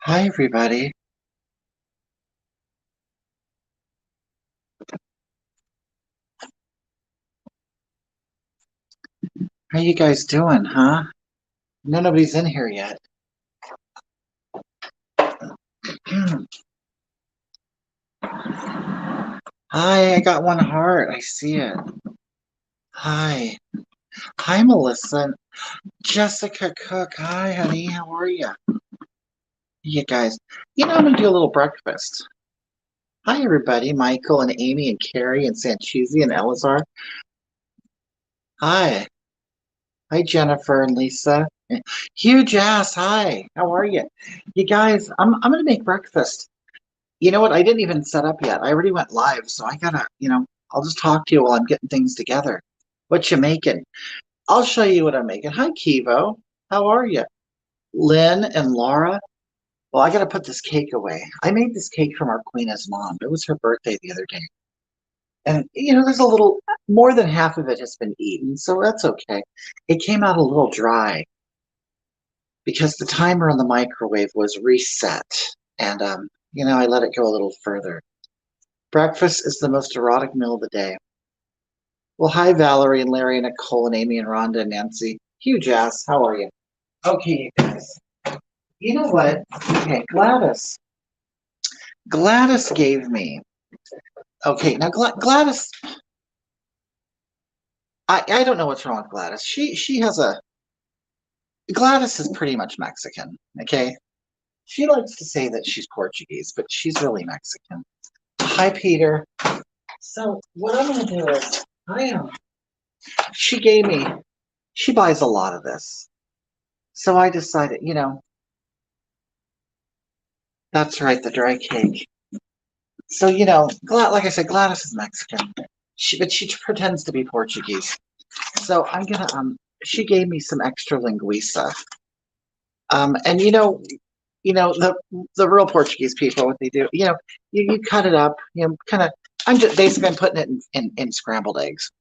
Hi, everybody. How you guys doing, huh? Nobody's in here yet. Hi, I got one heart. I see it. Hi. Hi, Melissa. Jessica Cook. Hi, honey. How are you? You guys. I'm gonna do a little breakfast. Hi, everybody. Michael and Amy and Carrie and Sanchezi and Elazar. Hi. Hi, Jennifer and Lisa. Huge ass. Hi. How are you? You guys, I'm gonna make breakfast. You know what? I didn't even set up yet. I already went live, so I gotta, I'll just talk to you while I'm getting things together. What you making? I'll show you what I'm making. Hi, Kivo. How are you? Lynn and Laura. Well, I gotta put this cake away. I made this cake from our Queen's mom. It was her birthday the other day. And, there's a little, more than half of it has been eaten, so that's okay. It came out a little dry because the timer on the microwave was reset. And, I let it go a little further. Breakfast is the most erotic meal of the day. Well, hi, Valerie and Larry and Nicole and Amy and Rhonda and Nancy. Huge ass. How are you? Okay, you guys. You know what? Okay, Gladys. Gladys gave me. Okay, now Gladys. I don't know what's wrong with Gladys. She has a. Gladys is pretty much Mexican. Okay, she likes to say that she's Portuguese, but she's really Mexican. Hi, Peter. So what I'm gonna do is I am. She gave me. She buys a lot of this. So I decided, that's right, the dry cake. So, like I said, Gladys is Mexican. But she pretends to be Portuguese. So I'm gonna she gave me some extra linguiça. And the real Portuguese people, what they do, you cut it up, kind of. I'm putting it in scrambled eggs.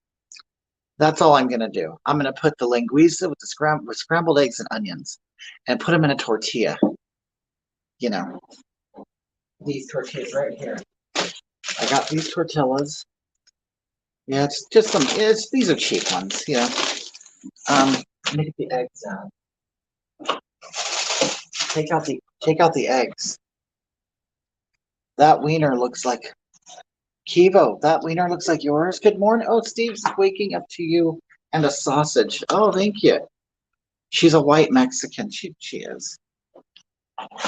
That's all I'm gonna do. I'm gonna put the linguiça with with scrambled eggs and onions, and put them in a tortilla. You know, these tortillas right here. I got these tortillas. Yeah, it's just some. These are cheap ones. Let me get the eggs out. Take out the eggs. That wiener looks like Kivo. That wiener looks like yours. Good morning. Oh, Steve's waking up to you and a sausage. Oh, thank you. She's a white Mexican. She is.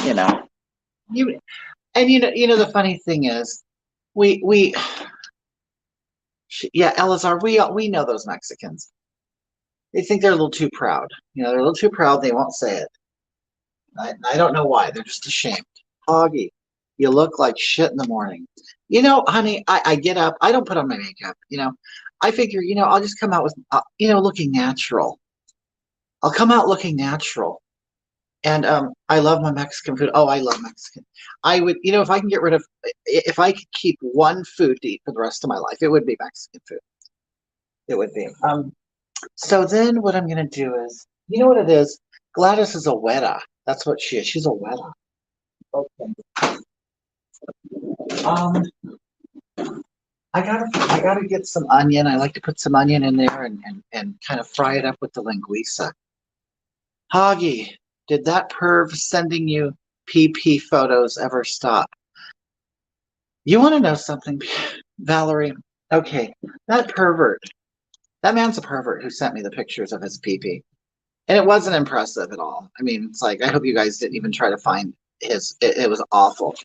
You know. You and the funny thing is, we yeah, Elazar. We know those Mexicans. They think they're a little too proud. They're a little too proud. They won't say it. I don't know why. They're just ashamed. Hoggy, you look like shit in the morning. Honey, I get up. I don't put on my makeup. I figure, I'll just come out with, looking natural. I'll come out looking natural. And I love my Mexican food. Oh, I love Mexican. I would, if I can get rid of, if I could keep one food to eat for the rest of my life, it would be Mexican food. It would be. So then what I'm going to do is, you know what it is? Gladys is a weta. That's what she is. She's a weta. Okay. Um, I gotta get some onion. I like to put some onion in there and kind of fry it up with the linguiça. Hoggy, did that perv sending you PP photos ever stop? You want to know something, Valerie? Okay, that pervert, that man's a pervert who sent me the pictures of his PP. And it wasn't impressive at all. I mean, it's like, I hope you guys didn't even try to find it was awful.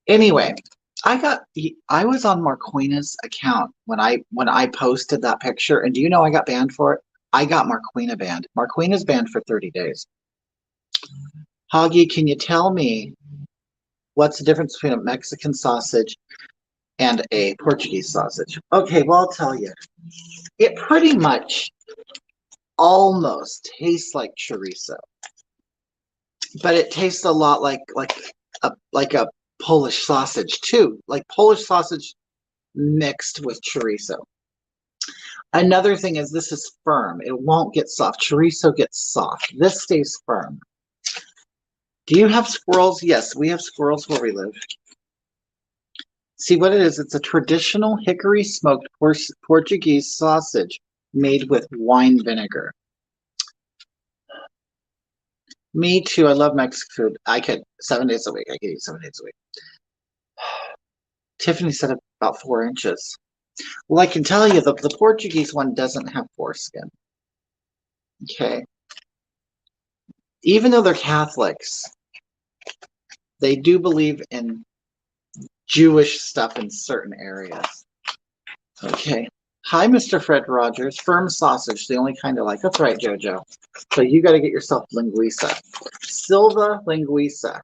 Anyway, I was on Marquina's account when I posted that picture, and do you know I got banned for it? I got Marquina banned. Marquina's banned for 30 days. Hoggy, can you tell me what's the difference between a Mexican sausage and a Portuguese sausage? Okay, well, I'll tell you. It pretty much almost tastes like chorizo, but it tastes a lot like a Polish sausage too, like Polish sausage mixed with chorizo. Another thing is this is firm. It won't get soft. Chorizo gets soft. This stays firm. Do you have squirrels? Yes, we have squirrels where we live. See what it is? It's a traditional hickory smoked Portuguese sausage made with wine vinegar. Me too. I love Mexican food. I could 7 days a week. I could eat 7 days a week. Tiffany said about 4 inches. Well, I can tell you the Portuguese one doesn't have foreskin. Okay. Even though they're Catholics, they do believe in Jewish stuff in certain areas. Okay. Hi, Mr. Fred Rogers. Firm sausage, the only kind I like. That's right, JoJo. So you got to get yourself linguiça. Silva linguiça.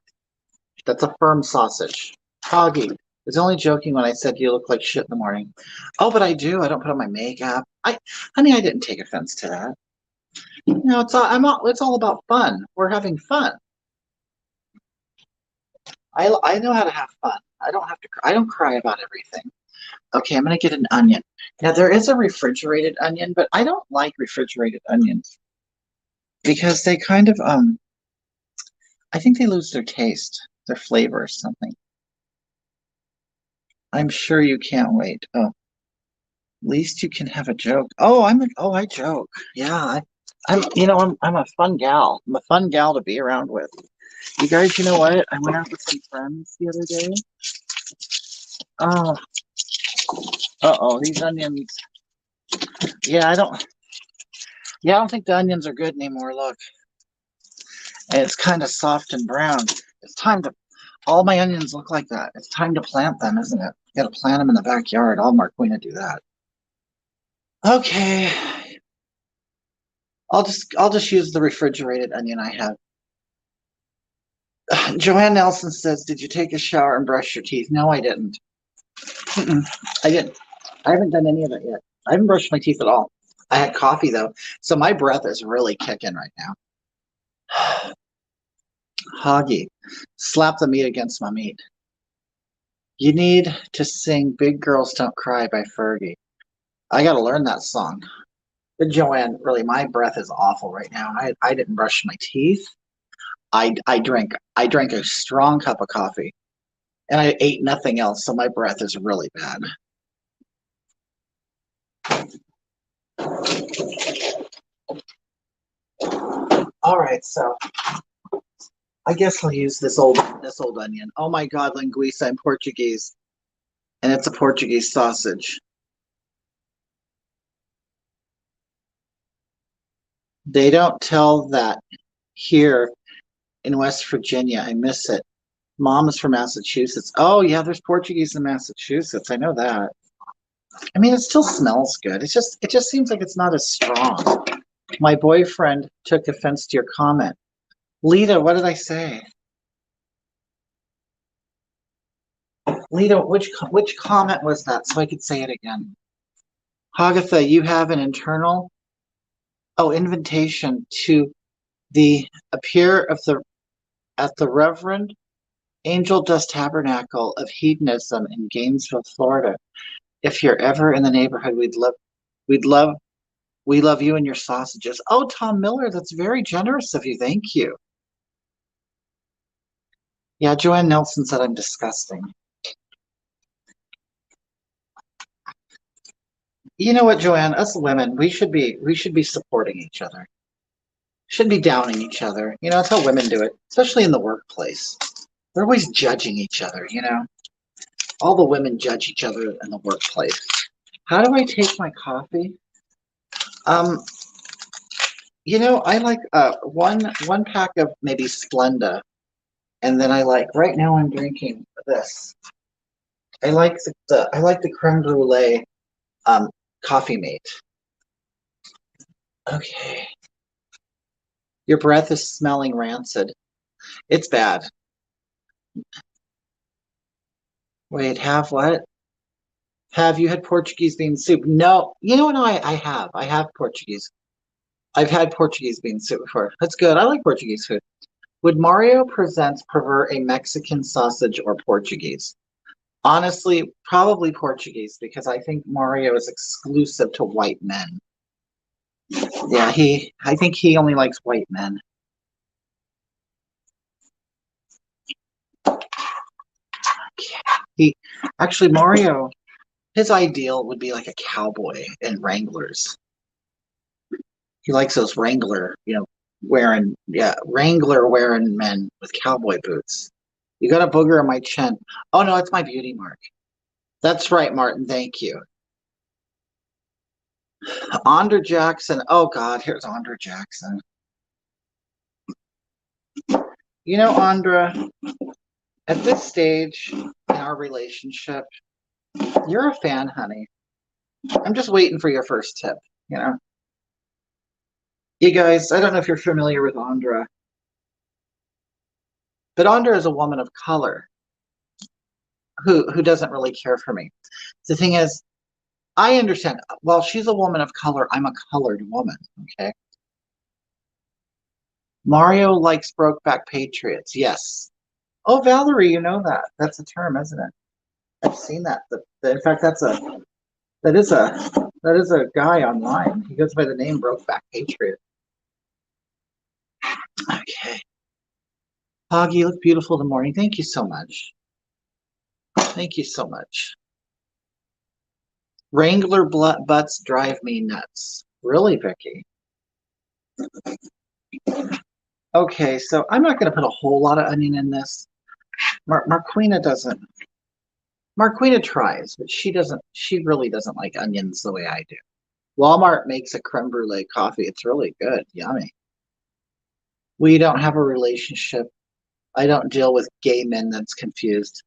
That's a firm sausage. Hoggy. I was only joking when I said you look like shit in the morning. Oh, but I do. I don't put on my makeup. Honey, I didn't take offense to that. You know, it's all about fun. We're having fun. I know how to have fun. I don't have to. I don't cry about everything. Okay, I'm gonna get an onion. Now there is a refrigerated onion, but I don't like refrigerated onions because they kind of I think they lose their taste, their flavor or something. I'm sure you can't wait. Oh, at least you can have a joke. Oh, I joke. Yeah, I'm a fun gal. I'm a fun gal to be around with. You guys, you know what? I went out with some friends the other day. Oh, uh-oh, these onions. Yeah, I don't think the onions are good anymore. Look. And it's kind of soft and brown. It's time to, all my onions look like that. It's time to plant them, isn't it? You gotta plant them in the backyard. I'll Marquina do that. Okay. I'll just use the refrigerated onion I have. Joanne Nelson says, "Did you take a shower and brush your teeth?" No, I didn't. I didn't. I haven't done any of it yet. I haven't brushed my teeth at all. I had coffee though, so my breath is really kicking right now. Hoggy, slap the meat against my meat. You need to sing "Big Girls Don't Cry" by Fergie. I got to learn that song. But Joanne, really, my breath is awful right now. I didn't brush my teeth. I drank a strong cup of coffee, and I ate nothing else, so my breath is really bad. All right, so I guess I'll use this old onion. Oh my God, linguiça in Portuguese, and it's a Portuguese sausage. They don't tell that here in West Virginia. I miss it. Mom is from Massachusetts. Oh yeah, there's Portuguese in Massachusetts. I know that. I mean, it still smells good. It just seems like it's not as strong. My boyfriend took offense to your comment. Lita, what did I say? Lita, which comment was that? So I could say it again. Hogatha, you have an internal invitation to the appear of the at the Reverend Angel Dust Tabernacle of Hedonism in Gainesville, Florida. If you're ever in the neighborhood, we'd love we love you and your sausages. Oh, Tom Miller, that's very generous of you. Thank you. Yeah, Joanne Nelson said I'm disgusting. You know what, Joanne? Us women, we should be supporting each other. Should be downing each other. You know, that's how women do it, especially in the workplace. They're always judging each other, you know. All the women judge each other in the workplace. How do I take my coffee? Um, you know, I like one pack of maybe Splenda, and then I like right now I'm drinking this. I like the creme brulee coffee mate. Okay. Your breath is smelling rancid. It's bad. Wait, have what? Have you had Portuguese bean soup? No. You know what? No, I have. I have Portuguese. I've had Portuguese bean soup before. That's good. I like Portuguese food. Would Mario Presents prefer a Mexican sausage or Portuguese? Honestly, probably Portuguese because I think Mario is exclusive to white men. Yeah, I think he only likes white men. Actually, Mario, his ideal would be like a cowboy in Wranglers. He likes those Wrangler, Wrangler wearing men with cowboy boots. You got a booger on my chin. Oh no, it's my beauty mark. That's right, Martin. Thank you. Andre Jackson. Oh God, here's Andre Jackson. You know, Andra, at this stage in our relationship, you're a fan, honey. I'm just waiting for your first tip, you know? You guys, I don't know if you're familiar with Andra, but Andra is a woman of color who doesn't really care for me. The thing is, I understand. Well, she's a woman of color. I'm a colored woman, okay? Mario likes Brokeback Patriots. Yes. Oh, Valerie, you know that. That's a term, isn't it? I've seen that. In fact, that is a that is a guy online. He goes by the name Brokeback Patriot. Okay. Hoggy, you look beautiful in the morning. Thank you so much. Thank you so much. Wrangler butts drive me nuts. Really, Vicky? Okay, so I'm not going to put a whole lot of onion in this. Marquina doesn't. Marquina tries, but she doesn't. She really doesn't like onions the way I do. Walmart makes a creme brulee coffee. It's really good. Yummy. We don't have a relationship. I don't deal with gay men that's confused.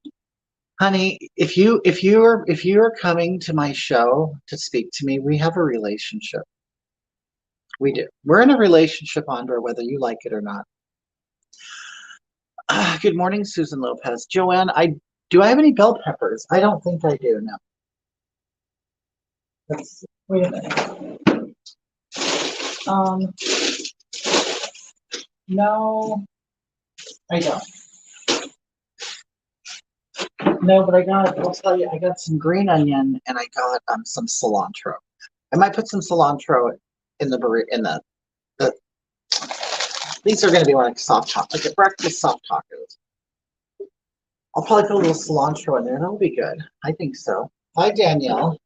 Honey, if you are coming to my show to speak to me, we have a relationship. We do. We're in a relationship, Andra, whether you like it or not. Good morning, Susan Lopez. Joanne, I have any bell peppers? I don't think I do. No. Wait a minute. No, I don't. No, but I'll tell you, I got some green onion and I got some cilantro. I might put some cilantro in the burrito. The these are going to be like soft tacos, like a breakfast soft tacos. I'll probably put a little cilantro in there. That'll be good. I think so. Hi, Danielle.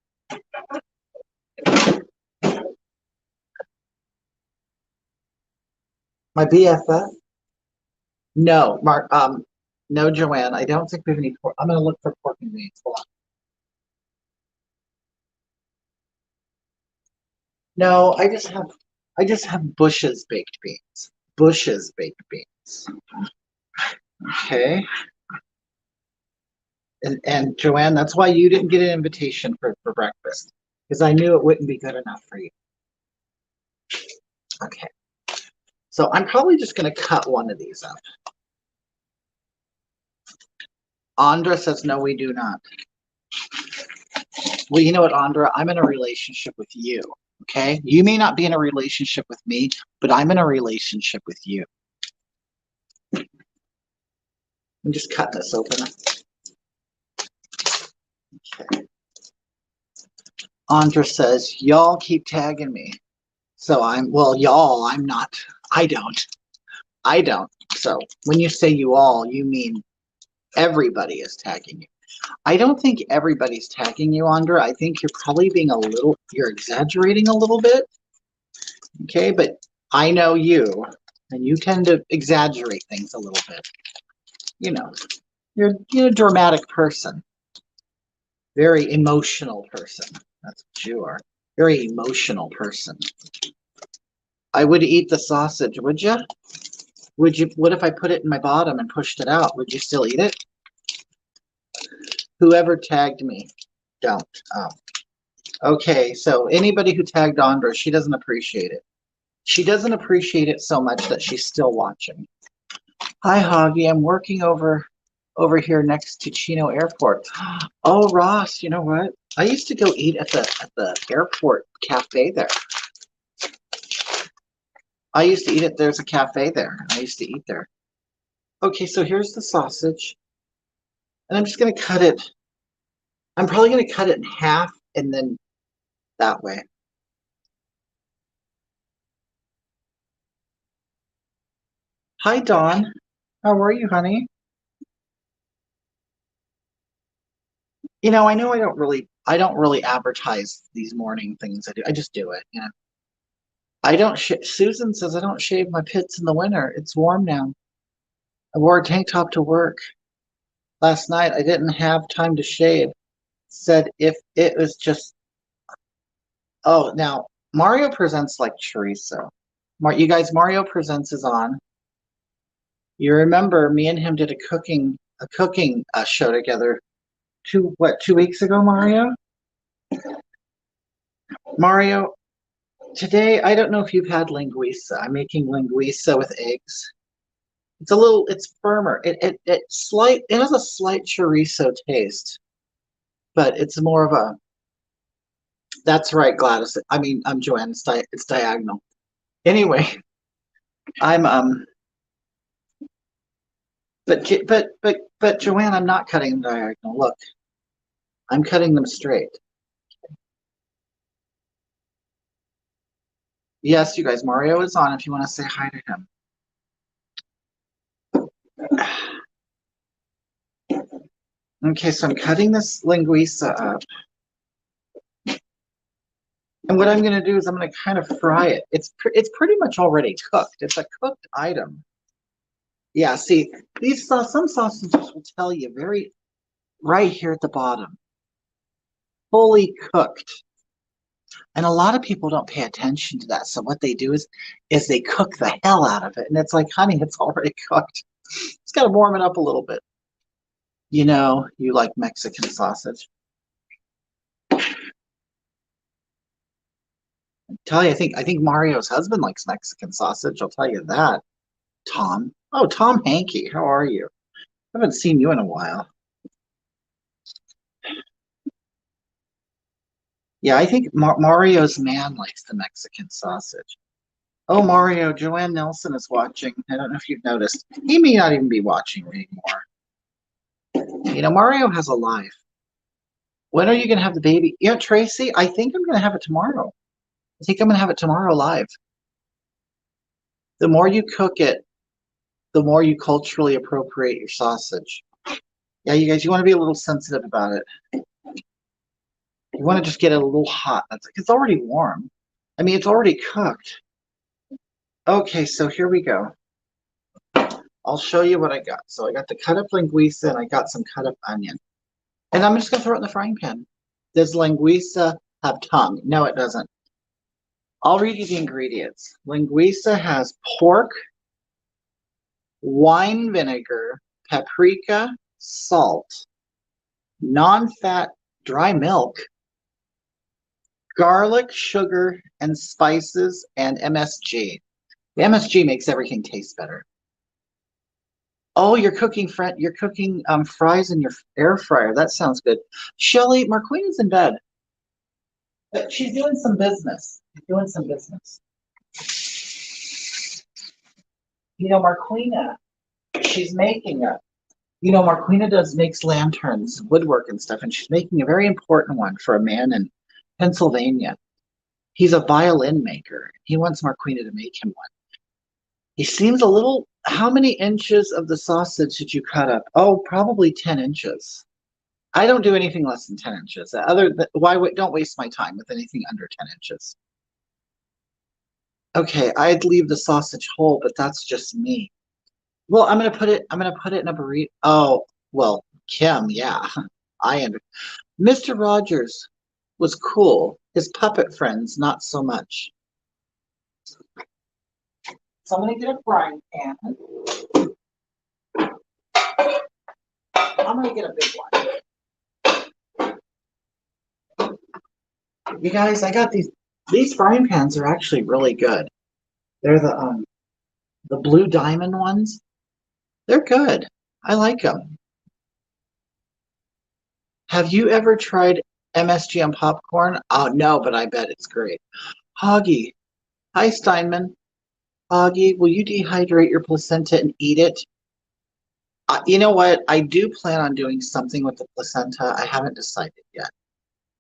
My BFF? No, Mark. No, Joanne. I don't think we have any pork. I'm going to look for pork and beans. Hold on. No, I just have Bush's baked beans. Bush's baked beans. Okay. And Joanne, that's why you didn't get an invitation for breakfast, because I knew it wouldn't be good enough for you. Okay. So I'm probably just going to cut one of these up. Andra says, no, we do not. Well, you know what, Andra? I'm in a relationship with you. Okay. You may not be in a relationship with me, but I'm in a relationship with you. I'm just cutting this open. Okay. Andra says, y'all keep tagging me. So y'all, I'm not. I don't. I don't. So when you say you all, you mean everybody is tagging you. I don't think everybody's tagging you, Andra. I think you're probably you're exaggerating a little bit. Okay, but I know you, and you tend to exaggerate things a little bit. You know, you're a dramatic person, very emotional person. That's what you are. Very emotional person. I would eat the sausage, would you? Would you? What if I put it in my bottom and pushed it out? Would you still eat it? Whoever tagged me, don't. Okay, so anybody who tagged Andra, she doesn't appreciate it. She doesn't appreciate it so much that she's still watching. Hi, Hoggy. I'm working over here next to Chino Airport. Oh, Ross, you know what? I used to go eat at the airport cafe there. I used to eat it. There's a cafe there. I used to eat there. Okay, so here's the sausage. And I'm just going to cut it. I'm probably going to cut it in half and then that way. Hi, Dawn. How are you, honey? I know I don't really advertise these morning things I do. I just do it. I don't. Susan says I don't shave my pits in the winter. It's warm now. I wore a tank top to work last night. I didn't have time to shave. Said if it was just. Oh, now Mario Presents like chorizo. You guys, Mario Presents is on. You remember me and him did a cooking show together 2 weeks ago, Mario? Mario, today I don't know if you've had linguiça. I'm making linguiça with eggs. It's firmer. It has a slight chorizo taste, but it's more of a. That's right, Gladys. I mean, I'm Joanne. It's diagonal. Anyway, I'm but Joanne, I'm not cutting them diagonal. Look, I'm cutting them straight. Yes, you guys, Mario is on if you want to say hi to him. Okay, so I'm cutting this linguiça up. And what I'm going to do is I'm going to kind of fry it. It's pretty much already cooked. It's a cooked item. Yeah, see, some sausages will tell you right here at the bottom, fully cooked. And a lot of people don't pay attention to that. So what they do is they cook the hell out of it. And it's like, honey, it's already cooked. It's got to warm it up a little bit. You like Mexican sausage. Tell you, I think Mario's husband likes Mexican sausage. I'll tell you that. Tom. Oh, Tom Hankey, how are you? I haven't seen you in a while. Yeah, I think Mario's man likes the Mexican sausage. Oh, Mario, Joanne Nelson is watching. I don't know if you've noticed. He may not even be watching anymore. Mario has a life. When are you going to have the baby? Tracy, I think I'm going to have it tomorrow. I think I'm going to have it tomorrow live. The more you cook it, the more you culturally appropriate your sausage. Yeah, you guys, you want to be a little sensitive about it. You want to just get it a little hot. It's already warm. I mean, it's already cooked. Okay, so here we go. I'll show you what I got. So I got the cut up linguiça and I got some cut up onion. And I'm just going to throw it in the frying pan. Does linguiça have tongue? No, it doesn't. I'll read you the ingredients. Linguiça has pork, wine vinegar, paprika, salt, non-fat dry milk, garlic, sugar, and spices, and MSG. The MSG makes everything taste better. Oh, you're cooking fries in your air fryer. That sounds good. Shelly, Marquina's in bed. But she's doing some business. Marquina, she's making Marquina makes lanterns, woodwork and stuff, and she's making a very important one for a man in Pennsylvania. He's a violin maker. He wants Marquina to make him one. He seems a little. How many inches of the sausage did you cut up? Oh, probably 10 inches. I don't do anything less than 10 inches. Don't waste my time with anything under 10 inches. Okay, I'd leave the sausage whole, but that's just me. Well, I'm gonna put it in a burrito. Oh, well, Kim, yeah. I under Mr. Rogers was cool. His puppet friends, not so much. So I'm gonna get a frying pan. I'm gonna get a big one. You guys, I got these frying pans are actually really good. They're the blue diamond ones. They're good. I like them. Have you ever tried MSG on popcorn? Oh no, but I bet it's great. Hoggy. Hi, Steinman. Hoggy, will you dehydrate your placenta and eat it? You know what? I do plan on doing something with the placenta. I haven't decided yet.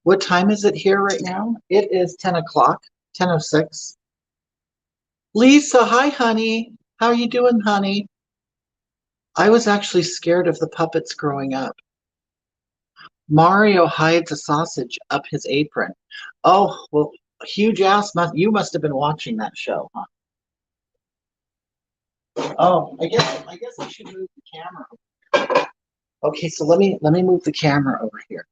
What time is it here right now? It is 10 o'clock, 10:06. Lisa, hi, honey. How are you doing, honey? I was actually scared of the puppets growing up. Mario hides a sausage up his apron. Oh, well, huge ass. You must have been watching that show, huh? Oh, I guess I should move the camera. Okay, so let me move the camera over here.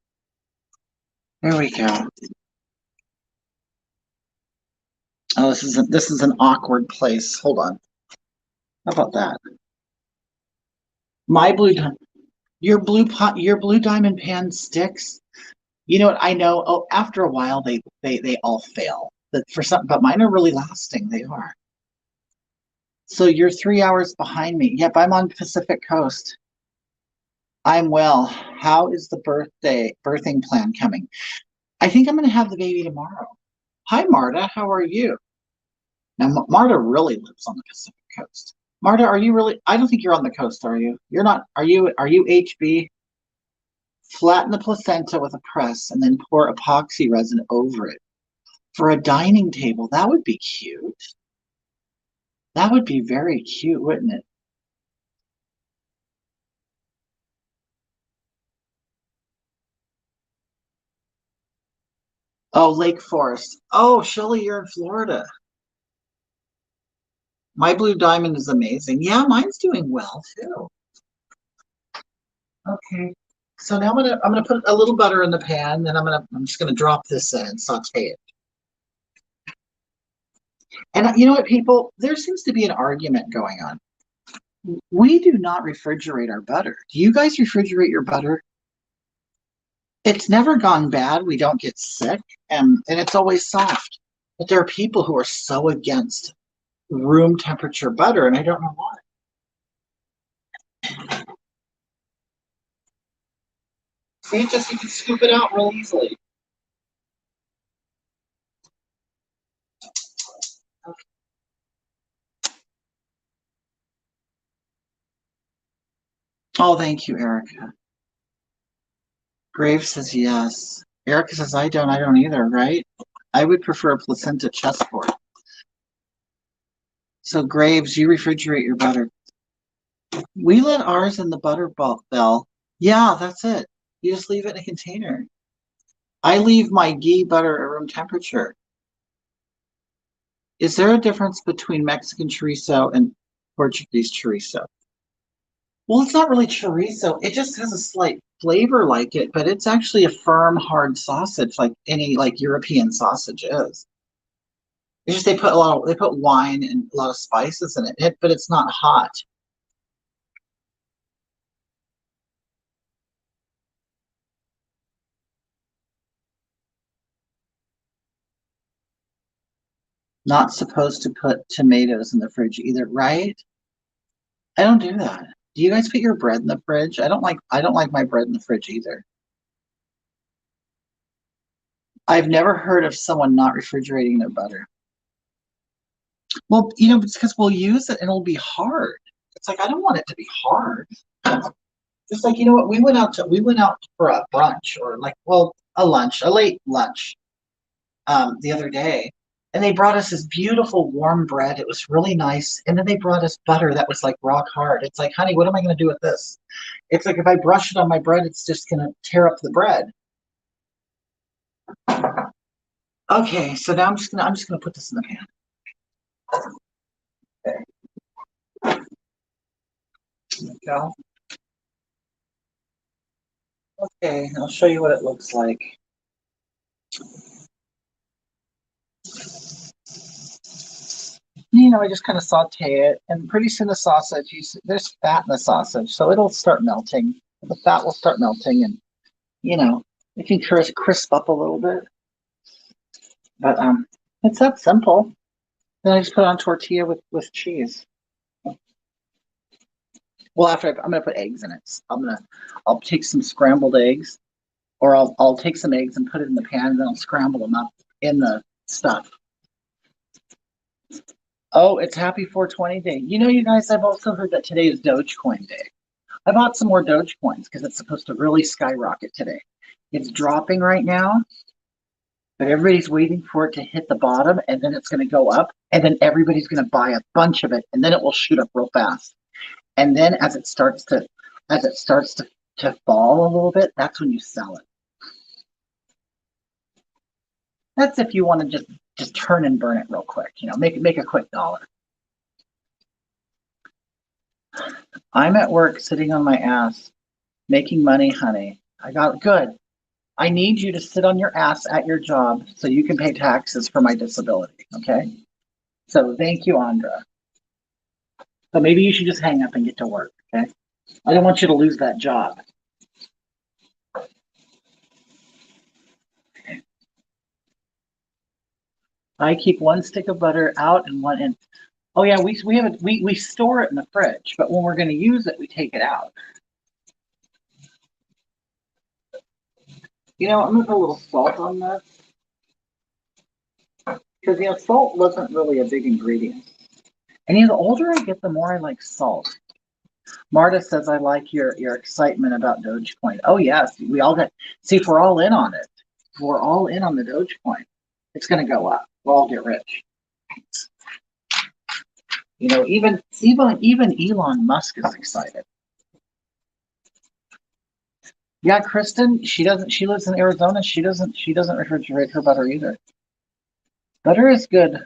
There we go. Oh, this is an awkward place. Hold on. How about that? My blue di- your blue diamond pan sticks. You know what? I know. Oh, after a while they all fail. But mine are really lasting. They are. So you're 3 hours behind me. Yep, I'm on Pacific Coast. I'm well. How is the birthing plan coming? I think I'm going to have the baby tomorrow. Hi, Marta. How are you? Now, Marta really lives on the Pacific Coast. Marta, are you really? I don't think you're on the coast, are you? You're not. Are you? Are you HB? Flatten the placenta with a press and then pour epoxy resin over it. For a dining table, that would be cute. That would be very cute, wouldn't it? Oh, Lake Forest. Oh, Shelley, you're in Florida. My blue diamond is amazing. Yeah, mine's doing well too. Okay. So now I'm gonna put a little butter in the pan, then I'm just gonna drop this in and saute it. And you know what, people? There seems to be an argument going on. We do not refrigerate our butter. Do you guys refrigerate your butter? It's never gone bad. We don't get sick, and it's always soft. But there are people who are so against room temperature butter, and I don't know why. See, just you can scoop it out real easily. Oh, thank you, Erica. Graves says yes. Erica says I don't either, right? I would prefer a placenta chessboard. So Graves, you refrigerate your butter. We let ours in the butter bell. Yeah, that's it. You just leave it in a container. I leave my ghee butter at room temperature. Is there a difference between Mexican chorizo and Portuguese chorizo? Well, it's not really chorizo. It just has a slight flavor like it, but it's actually a firm, hard sausage, like any like European sausage is. It's just they put wine and a lot of spices in it, but it's not hot. Not supposed to put tomatoes in the fridge either, right? I don't do that. Do you guys put your bread in the fridge? I don't like my bread in the fridge either. I've never heard of someone not refrigerating their butter. Well, it's because we'll use it and it'll be hard. It's like I don't want it to be hard. Just like what, we went out for a brunch or like a late lunch the other day, and they brought us this beautiful warm bread. It was really nice, and then they brought us butter that was like rock hard. It's like, honey, what am I going to do with this? It's like if I brush it on my bread, it's just going to tear up the bread. Okay, so now I'm just gonna put this in the pan. Okay, there we go. Okay, I'll show you what it looks like. I just kind of saute it, and pretty soon the sausage, there's fat in the sausage, so it'll start melting. The fat will start melting, and you know, it can crisp up a little bit. But it's that simple. Then I just put it on tortilla with cheese. Well, I'm gonna put eggs in it. I'll take some scrambled eggs, or I'll take some eggs and put it in the pan, and then I'll scramble them up in the stuff. Oh, it's Happy 420 Day. You guys, I've also heard that today is Dogecoin Day. I bought some more Dogecoins because it's supposed to really skyrocket today. It's dropping right now, but everybody's waiting for it to hit the bottom, and then it's going to go up, and then everybody's going to buy a bunch of it, and then it will shoot up real fast. And then as it starts to fall a little bit, that's when you sell it. That's if you want to just turn and burn it real quick, make a quick dollar. I'm at work sitting on my ass, making money, honey. I got good. I need you to sit on your ass at your job so you can pay taxes for my disability, okay? So thank you, Andra. But maybe you should just hang up and get to work, okay? I don't want you to lose that job. Okay. I keep one stick of butter out and one in. Oh yeah, we store it in the fridge, but when we're going to use it, we take it out. I'm gonna put a little salt on this because salt wasn't really a big ingredient. And the older I get, the more I like salt. Marta says, I like your excitement about Dogecoin. Oh yes, we all get. See, if we're all in on it, if we're all in on the Dogecoin, it's going to go up. We'll all get rich. Even Elon Musk is excited. Yeah, Kristen, she lives in Arizona. She doesn't refrigerate her butter either. Butter is good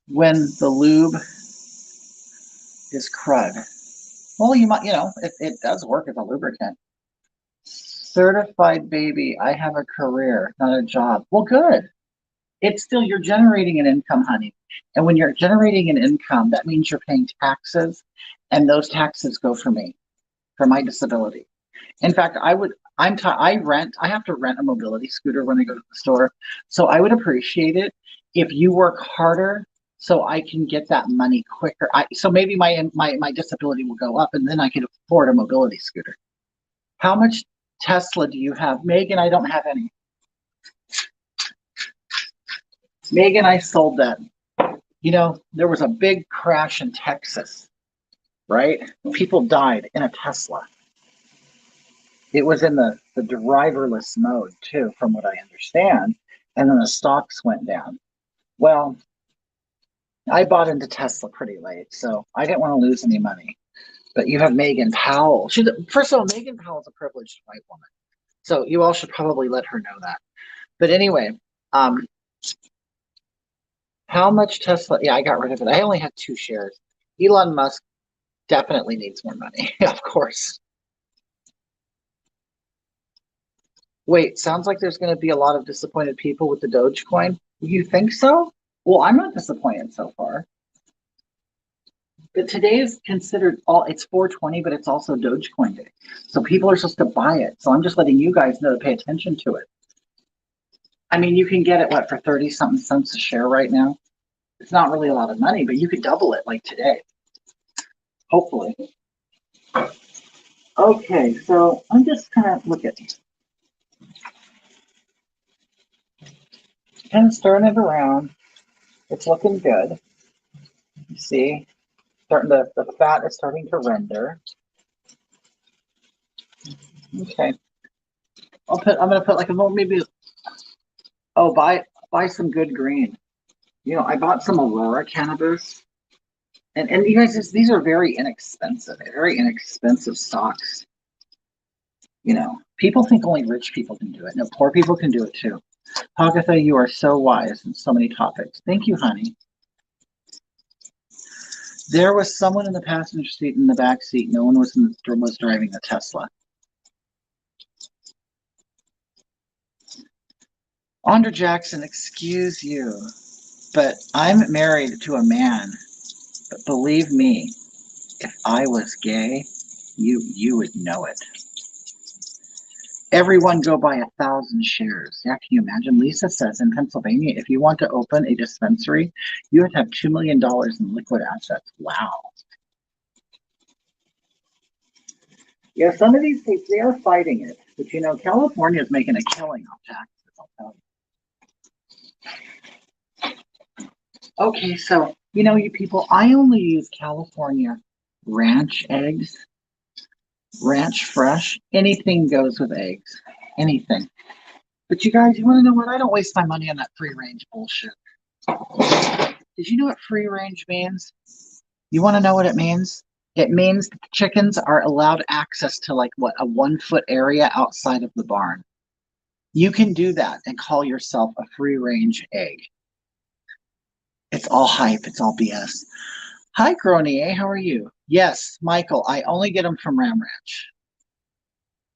when the lube is crud. Well, you might, it does work as a lubricant. Certified baby, I have a career, not a job. Well, good. It's still, you're generating an income, honey. And when you're generating an income, that means you're paying taxes, and those taxes go for me, for my disability. In fact, I have to rent a mobility scooter when I go to the store. So I would appreciate it if you work harder so I can get that money quicker. So maybe my disability will go up and then I can afford a mobility scooter. How much Tesla do you have? Megan, I don't have any. Megan, I sold that. There was a big crash in Texas, right? People died in a Tesla. It was in the driverless mode too, from what I understand. And then the stocks went down. Well, I bought into Tesla pretty late, so I didn't want to lose any money. But you have Megan Powell. First of all, Megan Powell is a privileged white woman. So you all should probably let her know that. But anyway, how much Tesla? Yeah, I got rid of it. I only had 2 shares. Elon Musk definitely needs more money, of course. Wait, sounds like there's going to be a lot of disappointed people with the Dogecoin. You think so? Well, I'm not disappointed so far. But today is considered it's 420, but it's also Dogecoin day. So people are supposed to buy it. So I'm just letting you guys know to pay attention to it. I mean, you can get it, for 30 something cents a share right now? It's not really a lot of money, but you could double it like today. Hopefully. Okay, so I'm just kind of looking. Kind of stirring it around. It's looking good. You see, the fat is starting to render. Okay. I'm gonna put like a little maybe. Oh, buy some good green. I bought some Aurora cannabis, and you guys, these are very inexpensive stocks. People think only rich people can do it. No, poor people can do it too. Hogatha, you are so wise in so many topics. Thank you, honey. There was someone in the passenger seat in the back seat. No one was driving the Tesla. Andra Jackson, excuse you, but I'm married to a man. But believe me, if I was gay, you would know it. Everyone go buy 1,000 shares. Yeah, can you imagine? Lisa says in Pennsylvania, if you want to open a dispensary, you have to have $2 million in liquid assets. Wow. Yeah, some of these states, they are fighting it. But California is making a killing off taxes, I'll tell you. Okay, so, you people, I only use California ranch eggs. Ranch fresh. Anything goes with eggs. Anything. But you guys, you want to know what? I don't waste my money on that free range bullshit. Did you know what free range means? You want to know what it means? It means that the chickens are allowed access to a 1 foot area outside of the barn. You can do that and call yourself a free-range egg. It's all hype. It's all BS. Hi, Gronier. How are you? Yes, Michael. I only get them from Ram Ranch.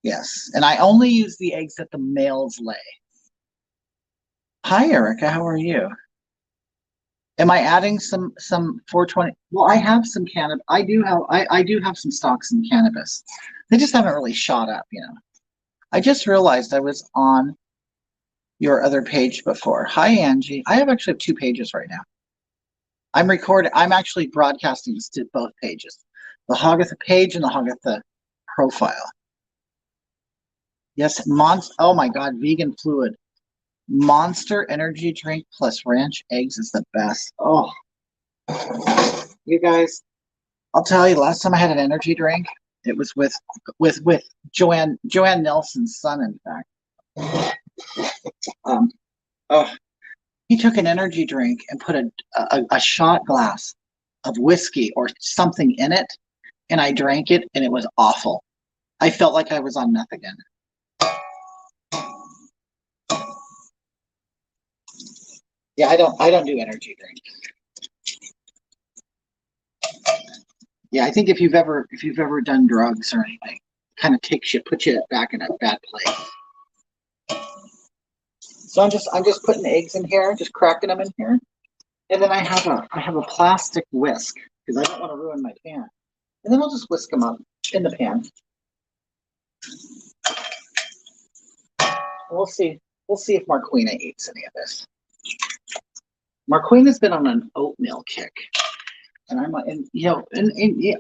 Yes, and I only use the eggs that the males lay. Hi, Erica. How are you? Am I adding some 420? Well, I have some cannabis. I do have some stocks in cannabis. They just haven't really shot up, you know. I just realized I was on your other page before. Hi, Angie. I have actually 2 pages right now. I'm actually broadcasting this to both pages, the Hogatha page and the Hogatha profile. Yes, oh my God, vegan fluid. Monster energy drink plus ranch eggs is the best. Oh, you guys, I'll tell you, last time I had an energy drink, it was with Joanne Nelson's son, in fact. Oh, he took an energy drink and put a shot glass of whiskey or something in it, and I drank it, and it was awful. I felt like I was on meth again. Yeah, I don't do energy drinks. Yeah, I think if you've ever done drugs or anything, kind of puts you back in a bad place. So I'm just putting eggs in here, just cracking them in here, and then I have a plastic whisk because I don't want to ruin my pan. And then I'll just whisk them up in the pan. We'll see if Marquina eats any of this. Marquina's been on an oatmeal kick. And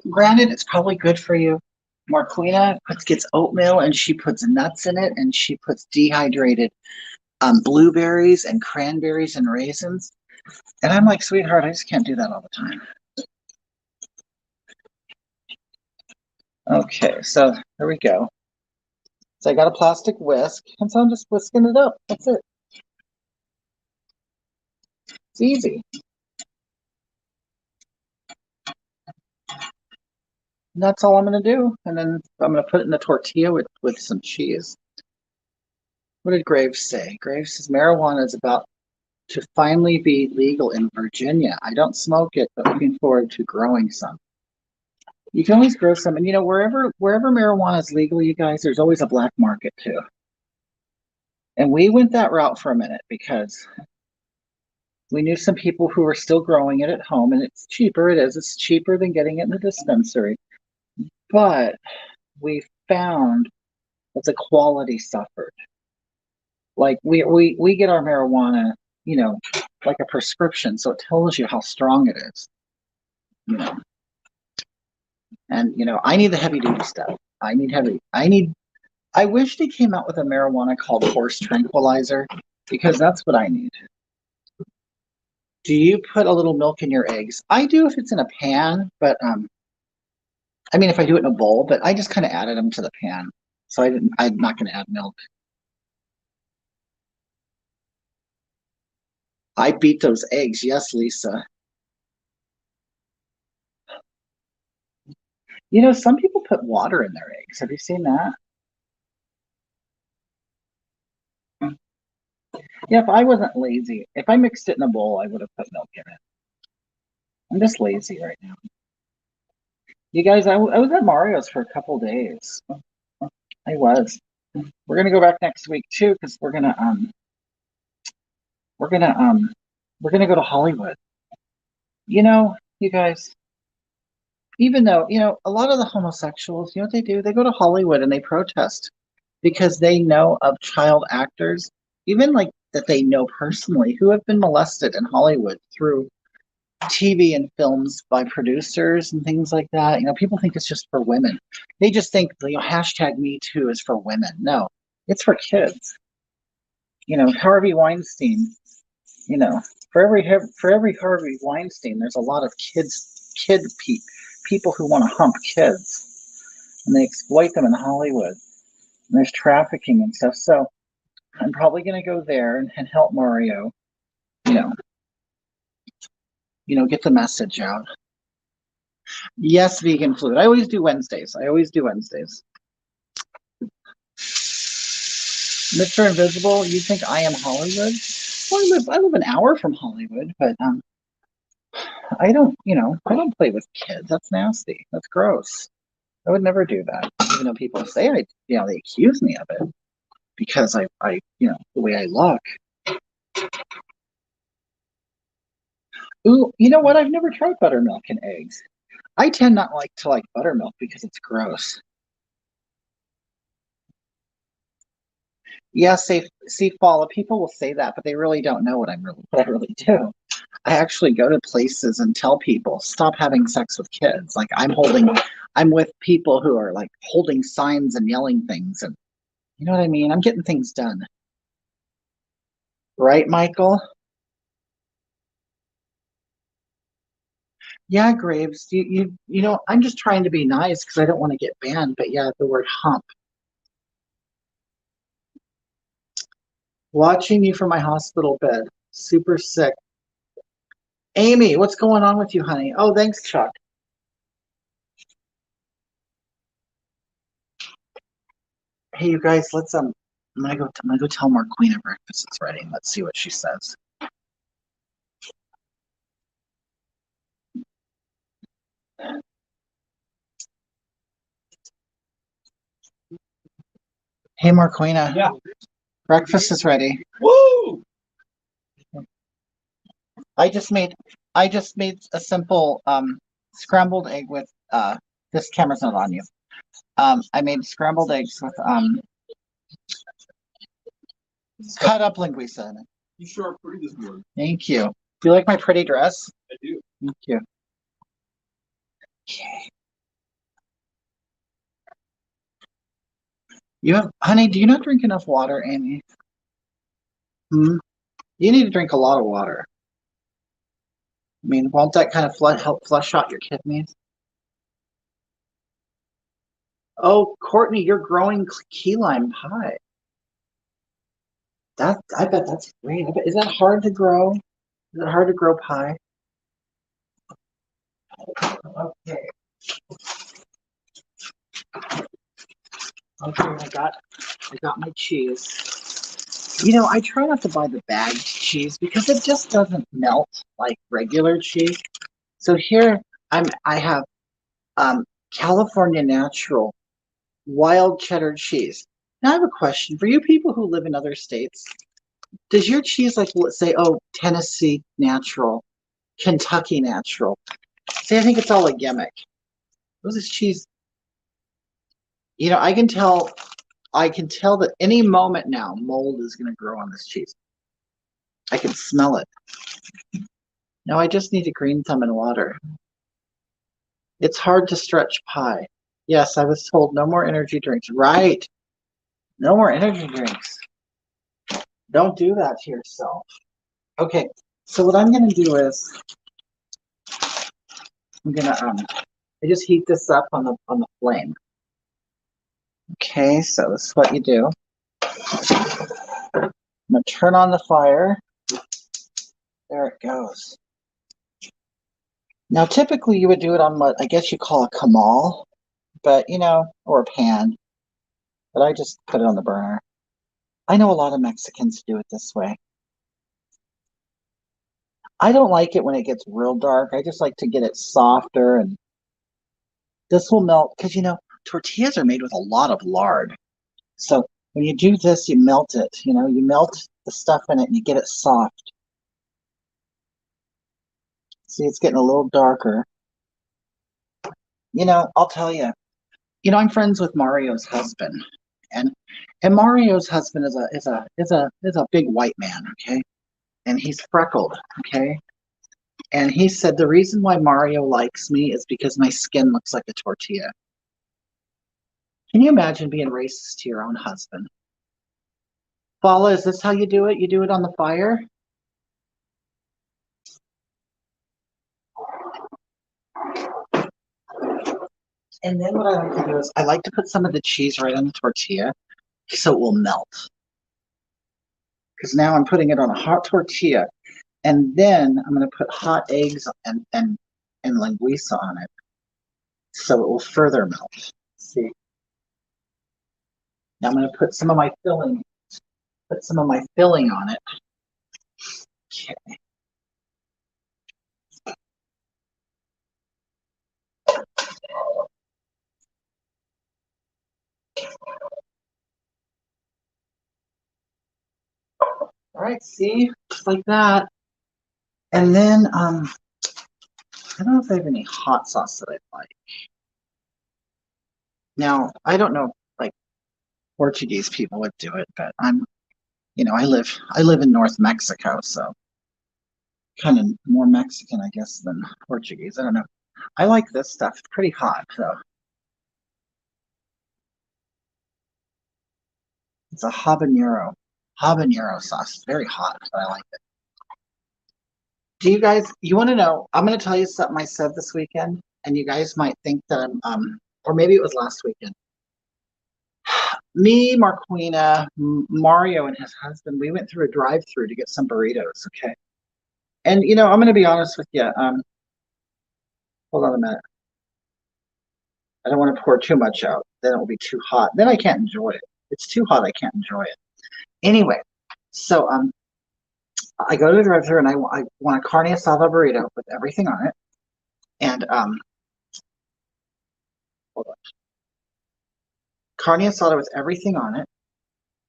granted, it's probably good for you. Marquina gets oatmeal and she puts nuts in it and she puts dehydrated blueberries and cranberries and raisins. And I'm like, sweetheart, I just can't do that all the time. Okay, so there we go. So I got a plastic whisk, and so I'm just whisking it up. That's it. It's easy. And that's all I'm going to do. And then I'm going to put it in the tortilla with some cheese. What did Graves say? Graves says marijuana is about to finally be legal in Virginia. I don't smoke it, but looking forward to growing some. You can always grow some. And, you know, wherever marijuana is legal, you guys, there's always a black market, too. And we went that route for a minute because we knew some people who were still growing it at home, and it's cheaper. It is. It's cheaper than getting it in the dispensary. But we found that the quality suffered. Like we get our marijuana, you know, like a prescription, so it tells you how strong it is. You know. And you know, I need the heavy duty stuff. I wish they came out with a marijuana called horse tranquilizer, because that's what I need. Do you put a little milk in your eggs? I do if it's in a pan, but I mean if I do it in a bowl, but I just kind of added them to the pan. So I'm not going to add milk. I beat those eggs. Yes, Lisa. You know, some people put water in their eggs. Have you seen that? Yeah, if I wasn't lazy, if I mixed it in a bowl, I would have put milk in it. I'm just lazy right now. You guys, I was at Mario's for a couple days. I was. We're gonna go back next week too, because we're gonna go to Hollywood. You know, you guys, even though, you know, a lot of the homosexuals, you know what they do? They go to Hollywood and they protest because they know of child actors, even like that they know personally, who have been molested in Hollywood through TV and films by producers and things like that. You know, people think it's just for women. They just think, you know, hashtag Me Too is for women. No, it's for kids. You know, Harvey Weinstein, you know, for every Harvey Weinstein, there's a lot of people who want to hump kids, and they exploit them in Hollywood. And there's trafficking and stuff. So I'm probably going to go there and help Mario, you know, get the message out. Yes, vegan fluid. I always do Wednesdays. Mr. Invisible, you think I am Hollywood? Well, I live an hour from Hollywood, but I don't, I don't play with kids. That's nasty. That's gross. I would never do that, even though people say they accuse me of it because the way I look. Ooh, you know what? I've never tried buttermilk and eggs. I tend not to like buttermilk because it's gross. Yeah, see, Paula, people will say that, but they really don't know what I really do. I actually go to places and tell people, stop having sex with kids. Like I'm with people who are like holding signs and yelling things, and you know what I mean? I'm getting things done. Right, Michael? Yeah, Graves, I'm just trying to be nice because I don't want to get banned, but yeah, the word hump. Watching you from my hospital bed. Super sick. Amy, what's going on with you, honey? Oh, thanks, Chuck. Hey, you guys, I'm gonna go tell Marquina breakfast is ready. Let's see what she says. Hey, Marquina. Yeah. Breakfast is ready. Woo! I just made I just made a simple scrambled egg with this camera's not on you. I made scrambled eggs with cut up linguiça in it. You sure are pretty this morning. Thank you. Do you like my pretty dress? I do. Thank you. Okay. Honey, do you not drink enough water, Amy? Hmm? You need to drink a lot of water. I mean, won't that kind of help flush out your kidneys? Oh, Courtney, you're growing key lime pie. I bet that's great. Is that hard to grow? Is it hard to grow pie? Okay. Okay, I got my cheese. I try not to buy the bagged cheese because it just doesn't melt like regular cheese. So here I have California Natural wild cheddar cheese. Now I have a question for you people who live in other states. Does your cheese like let's say, oh, Tennessee Natural, Kentucky Natural? See, I think it's all a gimmick. What is this cheese? I can tell that any moment now mold is going to grow on this cheese. I can smell it. No, I just need to green thumb in water. It's hard to stretch pie. Yes, I was told no more energy drinks. Right. No more energy drinks. Don't do that to yourself. Okay, so what I'm going to do is I'm going to I just heat this up on the flame. Okay, so this is what you do. I'm going to turn on the fire. There it goes. Now, typically you would do it on what I guess you call a comal, but or a pan. But I just put it on the burner. I know a lot of Mexicans do it this way. I don't like it when it gets real dark. I just like to get it softer, and this will melt because tortillas are made with a lot of lard. So when you do this, you melt it. You melt the stuff in it and you get it soft. See, it's getting a little darker. I'll tell you. I'm friends with Mario's husband, and Mario's husband is a big white man, okay, and he's freckled, okay, and he said the reason why Mario likes me is because my skin looks like a tortilla. Can you imagine being racist to your own husband? Paula, is this how you do it? You do it on the fire? And then what I like to do is I like to put some of the cheese right on the tortilla so it will melt. Because now I'm putting it on a hot tortilla, and then I'm going to put hot eggs and linguiça on it so it will further melt. See? Now I'm going to put some of my filling Put some of my filling on it. Okay. All right, see, just like that. And then I don't know if I have any hot sauce that I like. Now, I don't know, like Portuguese people would do it, but I live in North Mexico, so kind of more Mexican, I guess, than Portuguese. I don't know. I like this stuff. It's pretty hot, so it's a habanero sauce. It's very hot, but I like it. Do you guys? You want to know? I'm going to tell you something I said this weekend, and you guys might think that or maybe it was last weekend. Me, Marquina, Mario, and his husband, we went through a drive-through to get some burritos. Okay, and I'm going to be honest with you. Hold on a minute. I don't want to pour too much out. Then it will be too hot. Then I can't enjoy it. It's too hot. I can't enjoy it. Anyway, so I go to the drive-thru and I want a carne asada burrito with everything on it. And hold on. Carne asada with everything on it.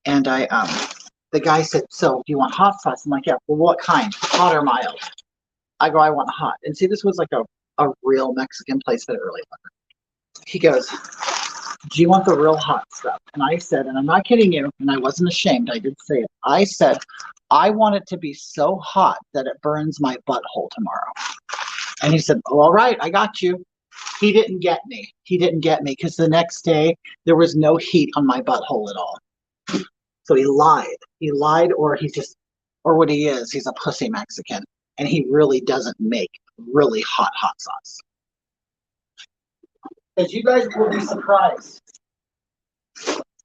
And the guy said, "So do you want hot sauce?" I'm like, "Yeah." "Well, what kind? Hot or mild?" I go, "I want hot." And see, this was like a real Mexican place, but it really wasn't. He goes, "Do you want the real hot stuff?" And I said, and I'm not kidding you, and I wasn't ashamed, I did say it. I said, "I want it to be so hot that it burns my butthole tomorrow." And he said, "Oh, all right, I got you." He didn't get me. He didn't get me because the next day there was no heat on my butthole at all. So he lied. He lied, or what he is, he's a pussy Mexican. And he really doesn't make really hot sauce. Because you guys will be surprised.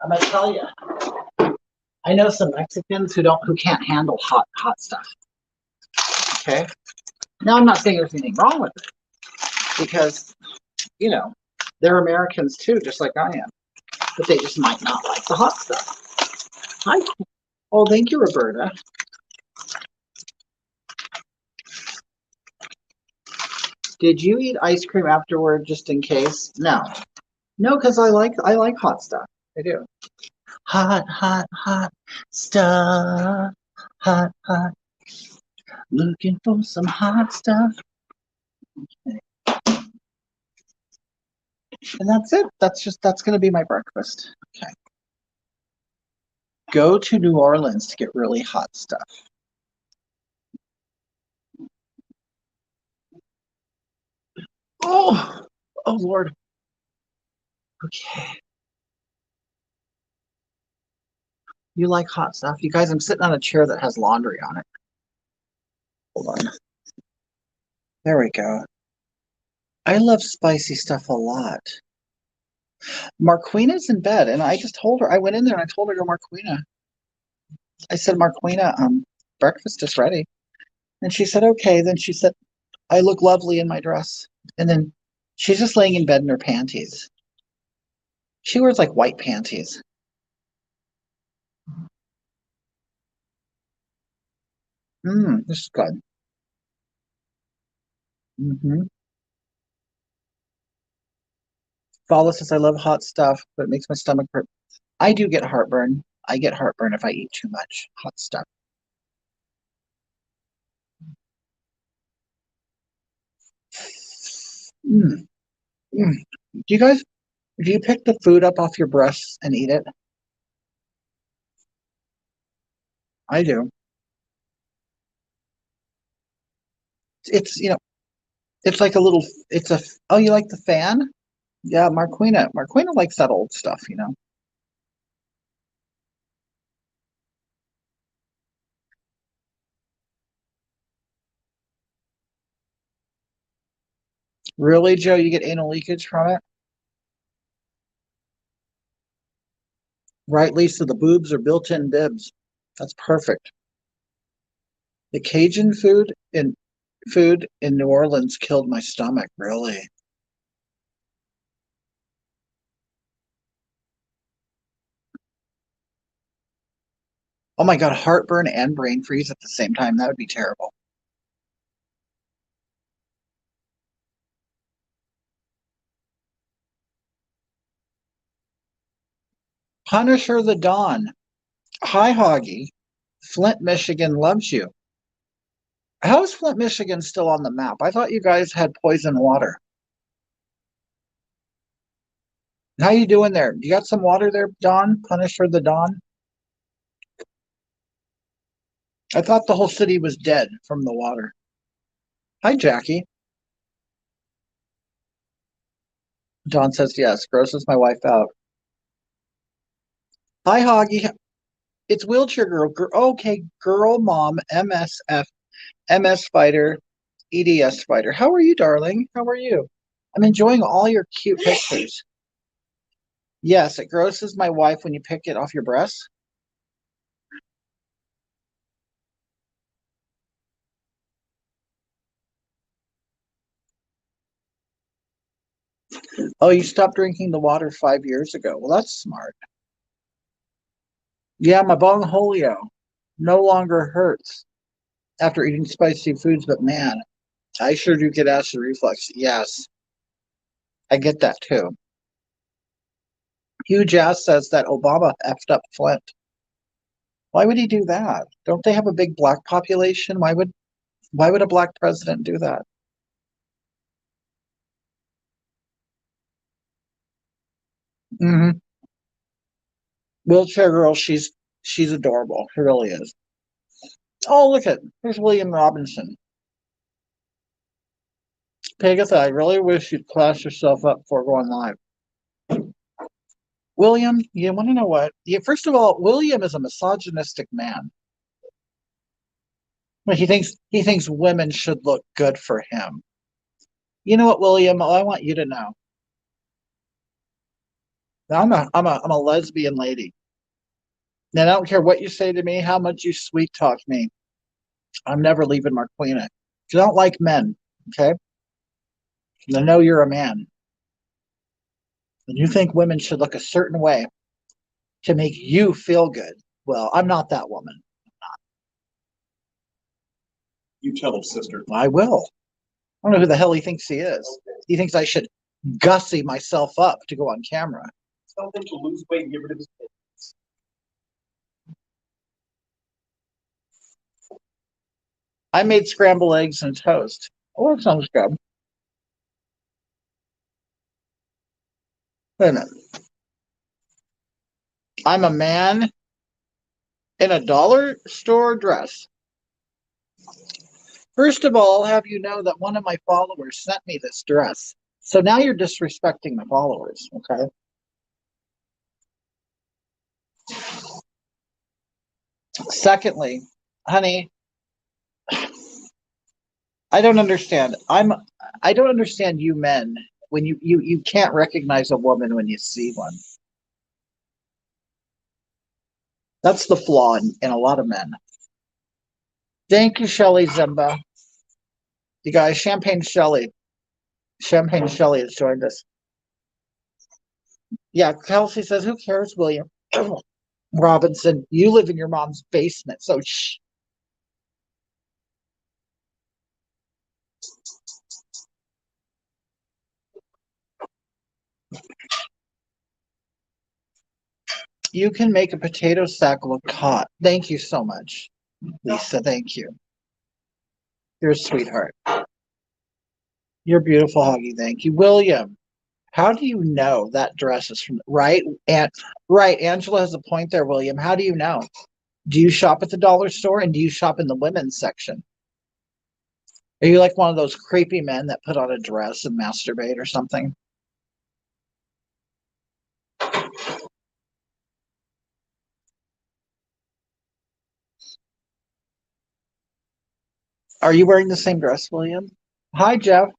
I'm gonna tell you. I know some Mexicans who can't handle hot stuff. Okay. Now I'm not saying there's anything wrong with it because they're Americans too, just like I am. But they just might not like the hot stuff. Hi. Oh, thank you, Roberta. Did you eat ice cream afterward just in case? No. No, because I like hot stuff. I do. Hot stuff. Hot. Looking for some hot stuff. Okay. And that's it. That's gonna be my breakfast. Okay. Go to New Orleans to get really hot stuff. Oh Lord. Okay. You like hot stuff? You guys, I'm sitting on a chair that has laundry on it. Hold on. There we go. I love spicy stuff a lot. Marquina's in bed, and I just told her, I went in there and I told her to Marquina. I said, "Marquina, breakfast is ready." And she said, "Okay." Then she said, "I look lovely in my dress." And then she's just laying in bed in her panties. She wears like white panties. This is good. Mm-hmm. Fala says, "I love hot stuff, but it makes my stomach hurt." I do get heartburn. I get heartburn if I eat too much hot stuff. Mm, mm. Do you pick the food up off your breasts and eat it? I do. It's it's like a little, oh, you like the fan? Yeah, Marquina likes that old stuff. Really, Joe, you get anal leakage from it? Right, Lisa, the boobs are built-in bibs. That's perfect. The Cajun food in New Orleans killed my stomach, really. Oh my God, heartburn and brain freeze at the same time. That would be terrible. Punisher the Dawn. Hi, Hoggy. Flint, Michigan loves you. How is Flint, Michigan still on the map? I thought you guys had poison water. How you doing there? You got some water there, Dawn? Punisher the Dawn? I thought the whole city was dead from the water. Hi, Jackie. Dawn says yes. Grosses my wife out. Hi, Hoggy. It's wheelchair girl. Okay, girl, mom, MSF, MS fighter, EDS fighter. How are you, darling? How are you? I'm enjoying all your cute pictures. Yes, it grosses my wife when you pick it off your breasts. Oh, you stopped drinking the water 5 years ago. Well, that's smart. Yeah, my bong holio no longer hurts after eating spicy foods, but man, I sure do get acid reflux. Yes, I get that too. Hugh Jazz says that Obama effed up Flint. Why would he do that? Don't they have a big black population? Why would a black president do that? Hmm. Wheelchair girl, she's adorable. She really is. Oh, look at here's William Robinson. Pegatha, I really wish you'd class yourself up before going live. William, you want to know what? Yeah, first of all, William is a misogynistic man. Well, he thinks women should look good for him. You know what, William? I want you to know. I'm a lesbian lady. And I don't care what you say to me, how much you sweet talk me. I'm never leaving Marquina. If you don't like men, okay? I know you're a man. And you think women should look a certain way to make you feel good. Well, I'm not that woman. You tell him, sister. I will. I don't know who the hell he thinks he is. He thinks I should gussy myself up to go on camera. Tell him to lose weight and get rid of his weight. I made scrambled eggs and toast. Oh, that sounds good. Wait a minute. I'm a man in a dollar store dress. First of all, have you know that one of my followers sent me this dress. So now you're disrespecting my followers, okay? Secondly, honey, I don't understand. I don't understand you men when you can't recognize a woman when you see one. That's the flaw in a lot of men. Thank you, Shelly Zimba. You guys, Champagne Shelly. Champagne Shelly has joined us. Yeah, Kelsey says, who cares, William? Robinson, you live in your mom's basement, so shh. You can make a potato sack look hot. Thank you so much, Lisa. Thank you. You're a sweetheart. You're beautiful, Hoggy. Thank you. William, how do you know that dress is from right? And right, Angela has a point there, William. How do you know? Do you shop at the dollar store and do you shop in the women's section? Are you like one of those creepy men that put on a dress and masturbate or something? Are you wearing the same dress, William? Hi, Jeff.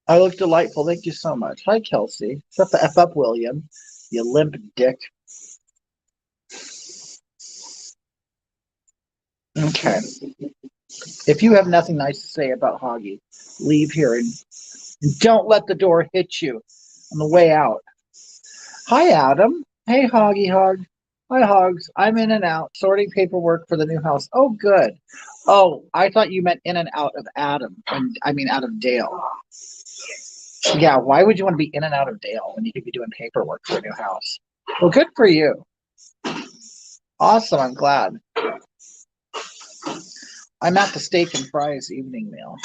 I look delightful. Thank you so much. Hi, Kelsey. Shut the F up, William. You limp dick. Okay. If you have nothing nice to say about Hoggy, leave here and don't let the door hit you on the way out. Hi, Adam. Hey, Hoggy Hog. Hi, Hogs. I'm in and out, sorting paperwork for the new house. Oh, good. Oh, I thought you meant in and out of Adam. And I mean out of Dale. Yeah, why would you want to be in and out of Dale when you could be doing paperwork for a new house? Well, good for you. Awesome. I'm glad. I'm at the steak and fries evening meal.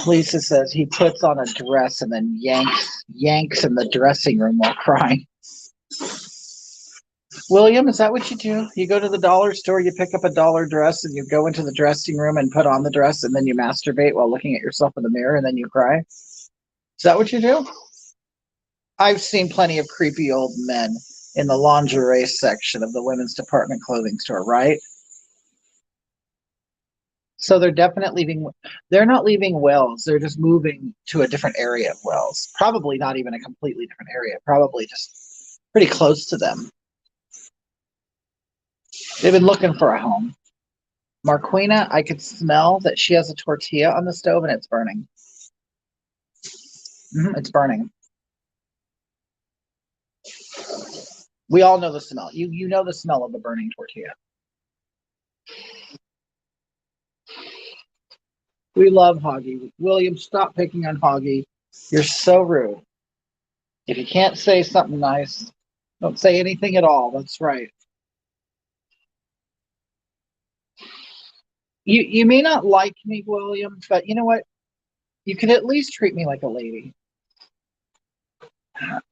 Lisa says he puts on a dress and then yanks in the dressing room while crying. William, is that what you do? You go to the dollar store, you pick up a dollar dress, and you go into the dressing room and put on the dress, and then you masturbate while looking at yourself in the mirror, and then you cry? Is that what you do? I've seen plenty of creepy old men in the lingerie section of the women's department clothing store, right? So they're definitely leaving. They're not leaving Wells. They're just moving to a different area of Wells. Probably not even a completely different area. Probably just pretty close to them. They've been looking for a home. Marquina, I could smell that she has a tortilla on the stove and it's burning. It's burning. We all know the smell. You know the smell of the burning tortilla. We love Hoggy. William, stop picking on Hoggy. You're so rude. If you can't say something nice, don't say anything at all. That's right. You may not like me, William, but you know what? You can at least treat me like a lady.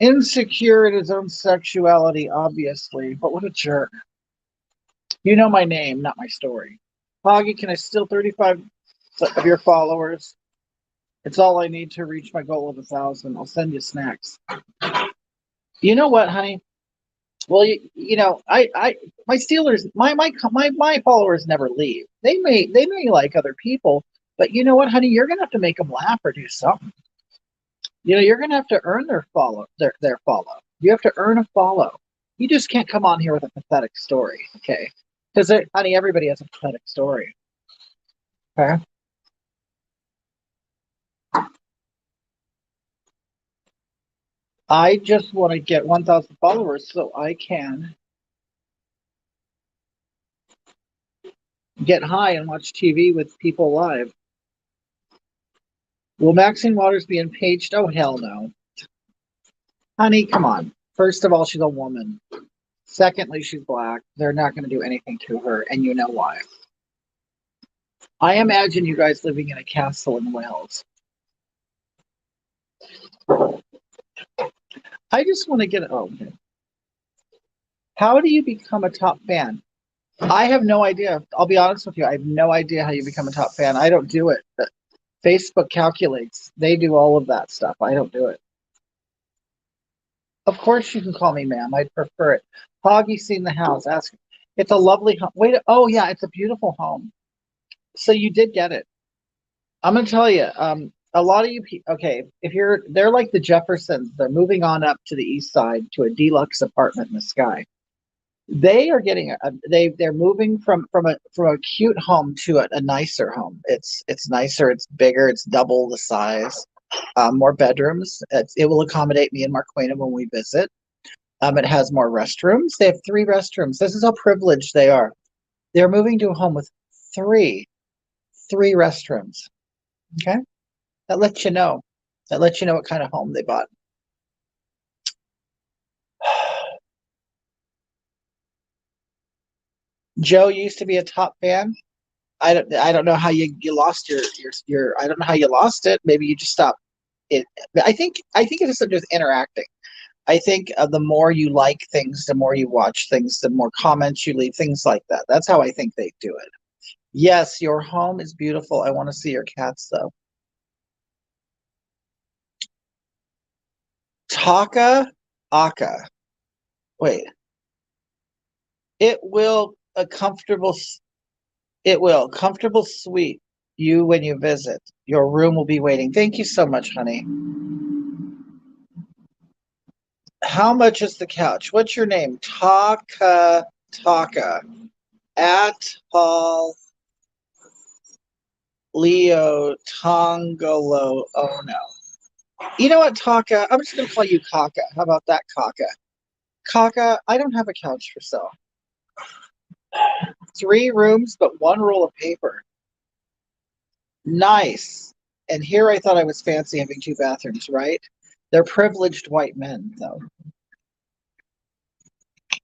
Insecure in his own sexuality, obviously, but what a jerk. You know my name, not my story. Hoggy, can I steal 35 of your followers? It's all I need to reach my goal of 1,000. I'll send you snacks. You know what, honey? Well, I my Steelers, my followers never leave. They may like other people, but you know what, honey? You're gonna have to make them laugh or do something. You're gonna have to earn their follow. You have to earn a follow. You just can't come on here with a pathetic story, okay? Because honey, everybody has a pathetic story. Okay. I just want to get 1,000 followers so I can get high and watch TV with people live. Will Maxine Waters be impeached? Oh, hell no. Honey, come on. First of all, she's a woman. Secondly, she's black. They're not going to do anything to her, and you know why. I imagine you guys living in a castle in Wales. I just want to get. Oh, okay. How do you become a top fan? I have no idea. I'll be honest with you. I have no idea how you become a top fan. I don't do it. But Facebook calculates. They do all of that stuff. I don't do it. Of course, you can call me ma'am. I'd prefer it. Hoggy seen the house. Ask. It's a lovely home. Wait. Oh yeah, it's a beautiful home. So you did get it. I'm gonna tell you. A lot of you. Okay, if they're like the Jeffersons. They're moving on up to the east side to a deluxe apartment in the sky. They are getting they're moving from a cute home to a nicer home. It's nicer. It's bigger. It's double the size. More bedrooms. It will accommodate me and Marquina when we visit. It has more restrooms. They have 3 restrooms. This is how privileged they are. They're moving to a home with three three restrooms. Okay, that lets you know. That lets you know what kind of home they bought. Joe used to be a top fan. I don't know how you lost your I don't know how you lost it. Maybe you just stopped it. I think it has something to do with interacting. I think the more you like things, the more you watch things, the more comments you leave, things like that. That's how I think they do it. Yes, your home is beautiful. I want to see your cats though. Taka Aka. Wait. It will a comfortable it will comfortable suite you when you visit. Your room will be waiting. Thank you so much, honey. How much is the couch? What's your name? Taka at Paul Leo Tongolo. Oh no. You know what, Taka? I'm just gonna call you Kaka. How about that, Kaka? Kaka, I don't have a couch for sale. 3 rooms, but 1 roll of paper. Nice. And here I thought I was fancy having 2 bathrooms, right? They're privileged white men, though.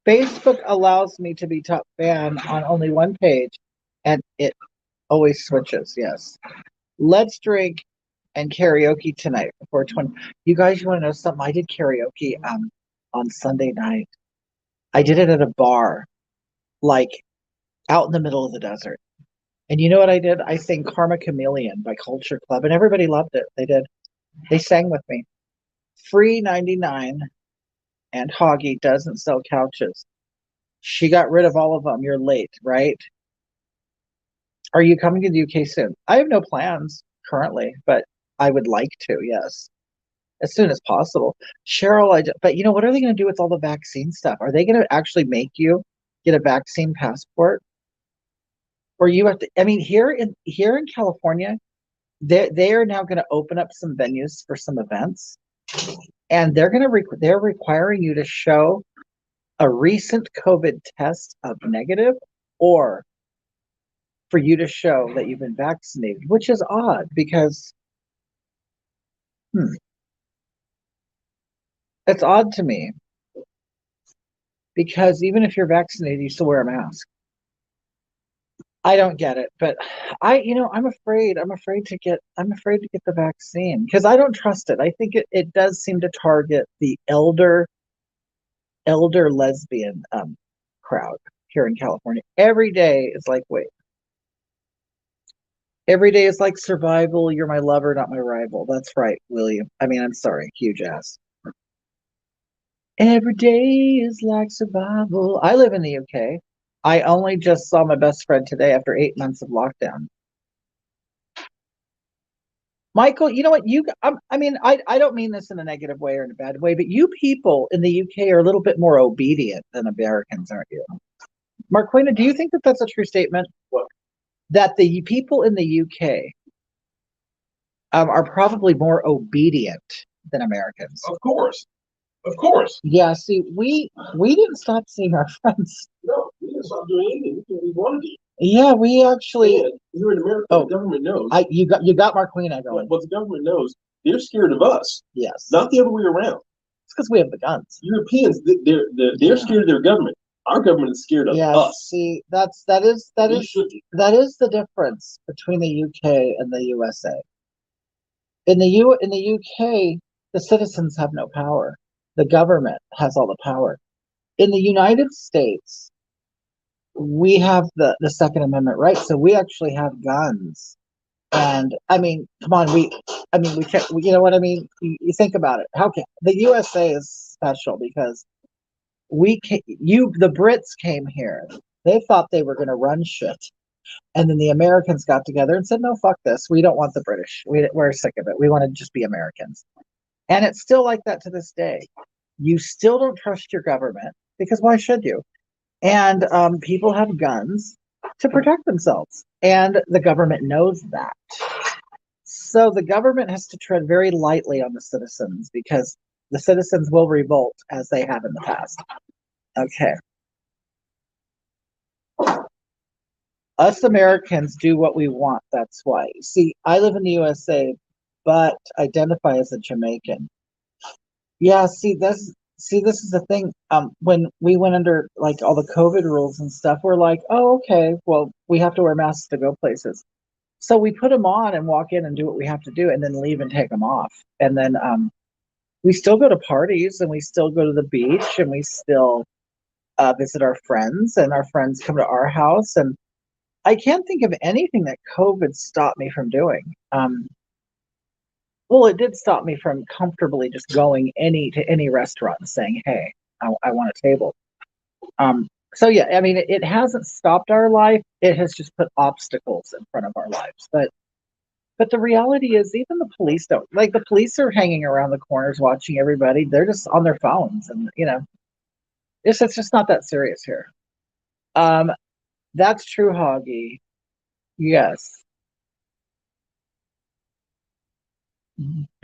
Facebook allows me to be top fan on only one page, and it always switches. Yes. Let's drink and karaoke tonight before 20. You guys, you want to know something? I did karaoke on Sunday night. I did it at a bar, like out in the middle of the desert. And you know what I did? I sang Karma Chameleon by Culture Club, and everybody loved it. They did. They sang with me. Free 99, and Hoggy doesn't sell couches. She got rid of all of them. You're late, right? Are you coming to the UK soon? I have no plans currently, but I would like to, yes, as soon as possible. Cheryl, but you know, what are they going to do with all the vaccine stuff? Are they going to actually make you get a vaccine passport? Or you have to, I mean, here in California, they are now going to open up some venues for some events, and they're requiring you to show a recent COVID test of negative, or for you to show that you've been vaccinated, which is odd because it's odd to me because even if you're vaccinated, you still wear a mask. I don't get it, but I'm afraid. I'm afraid to get the vaccine because I don't trust it. I think it does seem to target the elder lesbian crowd here in California. Every day is like, wait, every day is like survival. You're my lover, not my rival. That's right, William. I mean, I'm sorry, huge ass. Every day is like survival. I live in the UK. I only just saw my best friend today after 8 months of lockdown. Michael, you know what? I don't mean this in a negative way or in a bad way, but you people in the UK are a little bit more obedient than Americans, aren't you? Marquina, do you think that that's a true statement? What? That the people in the UK are probably more obedient than Americans. Of course. Of course. Yeah, see, we didn't stop seeing our friends. No, we didn't stop doing anything we wanted to. Yeah, we actually. And here in America, the government knows. You got Marquina going. What the government knows, they're scared of us. Yes. Not the other way around. It's because we have the guns. Europeans, they're scared of their government. Our government is scared of us. See, that is the difference between the UK and the USA. In the UK, the citizens have no power. The government has all the power. In the United States, we have the Second Amendment, right? So we actually have guns. And I mean, come on, we can't, you know what I mean? You think about it. How can the USA is special because the Brits came here. They thought they were going to run shit. And then the Americans got together and said, no, fuck this. We don't want the British. We're sick of it. We want to just be Americans. And it's still like that to this day. You still don't trust your government because why should you? And people have guns to protect themselves. And the government knows that. So the government has to tread very lightly on the citizens because the citizens will revolt as they have in the past. Okay. Us Americans do what we want. That's why. See, I live in the USA, but identify as a Jamaican. Yeah, this is the thing. When we went under like all the COVID rules and stuff, we're like, oh, okay, well, we have to wear masks to go places. So we put them on and walk in and do what we have to do, and then leave and take them off. And then we still go to parties, and we still go to the beach, and we still visit our friends, and our friends come to our house. And I can't think of anything that COVID stopped me from doing. Well, it did stop me from comfortably just going to any restaurant and saying, "Hey, I want a table." So yeah, I mean, it hasn't stopped our life. It has just put obstacles in front of our lives. But the reality is, even the police don't like. The police are hanging around the corners watching everybody. They're just on their phones, and it's just not that serious here. That's true, Hoggy. Yes.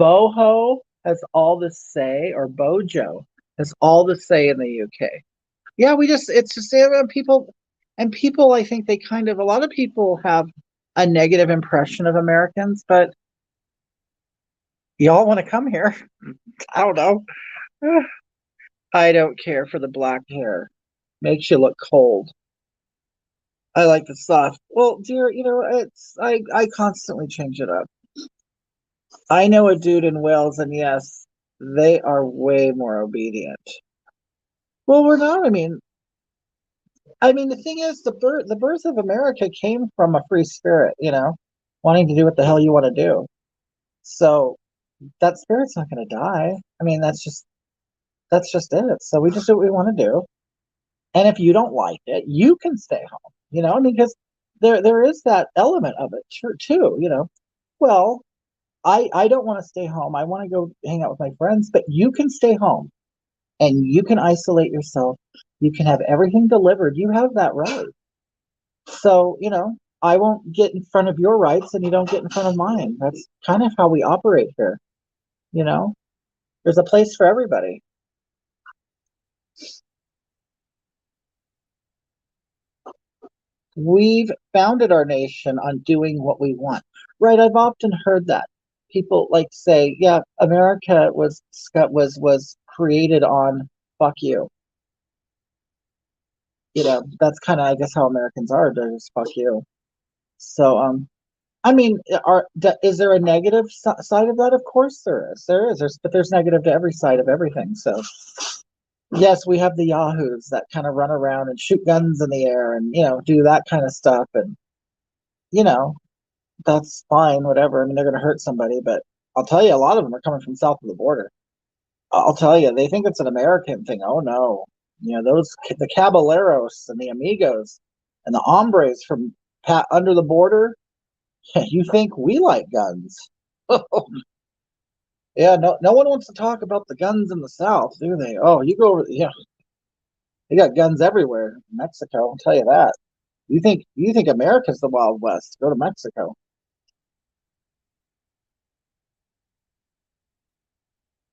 Boho has all the say, or Bojo It's all the say in the UK. Yeah, it's just people, I think they kind of, a lot of people have a negative impression of Americans, but y'all want to come here. I don't know. I don't care for the black hair. Makes you look cold. I like the soft. Well, dear, I constantly change it up. I know a dude in Wales, and yes, they are way more obedient. Well, we're not. I mean, the thing is, the birth of America came from a free spirit, wanting to do what the hell you want to do. So that spirit's not going to die. I mean, that's just it. So we just do what we want to do. And if you don't like it, you can stay home. Because there is that element of it too. Well, I don't want to stay home. I want to go hang out with my friends, but you can stay home and you can isolate yourself. You can have everything delivered. You have that right. So, I won't get in front of your rights and you don't get in front of mine. That's kind of how we operate here. You know, there's a place for everybody. We've founded our nation on doing what we want. Right. I've often heard that people like say, yeah, America was created on fuck you. That's kind of, I guess, how Americans are. They're just fuck you. So, I mean, is there a negative side of that? Of course there is. But there's negative to every side of everything. So, yes, we have the yahoos that kind of run around and shoot guns in the air and do that kind of stuff, and you know that's fine, whatever. I mean, they're going to hurt somebody, but I'll tell you, a lot of them are coming from south of the border. I'll tell you, they think it's an American thing. Oh no, the caballeros and the amigos and the hombres from under the border. You think we like guns? Yeah, no one wants to talk about the guns in the South, do they? Oh, you go over, yeah, they got guns everywhere in Mexico. I'll tell you that. You think America's the Wild West? Go to Mexico.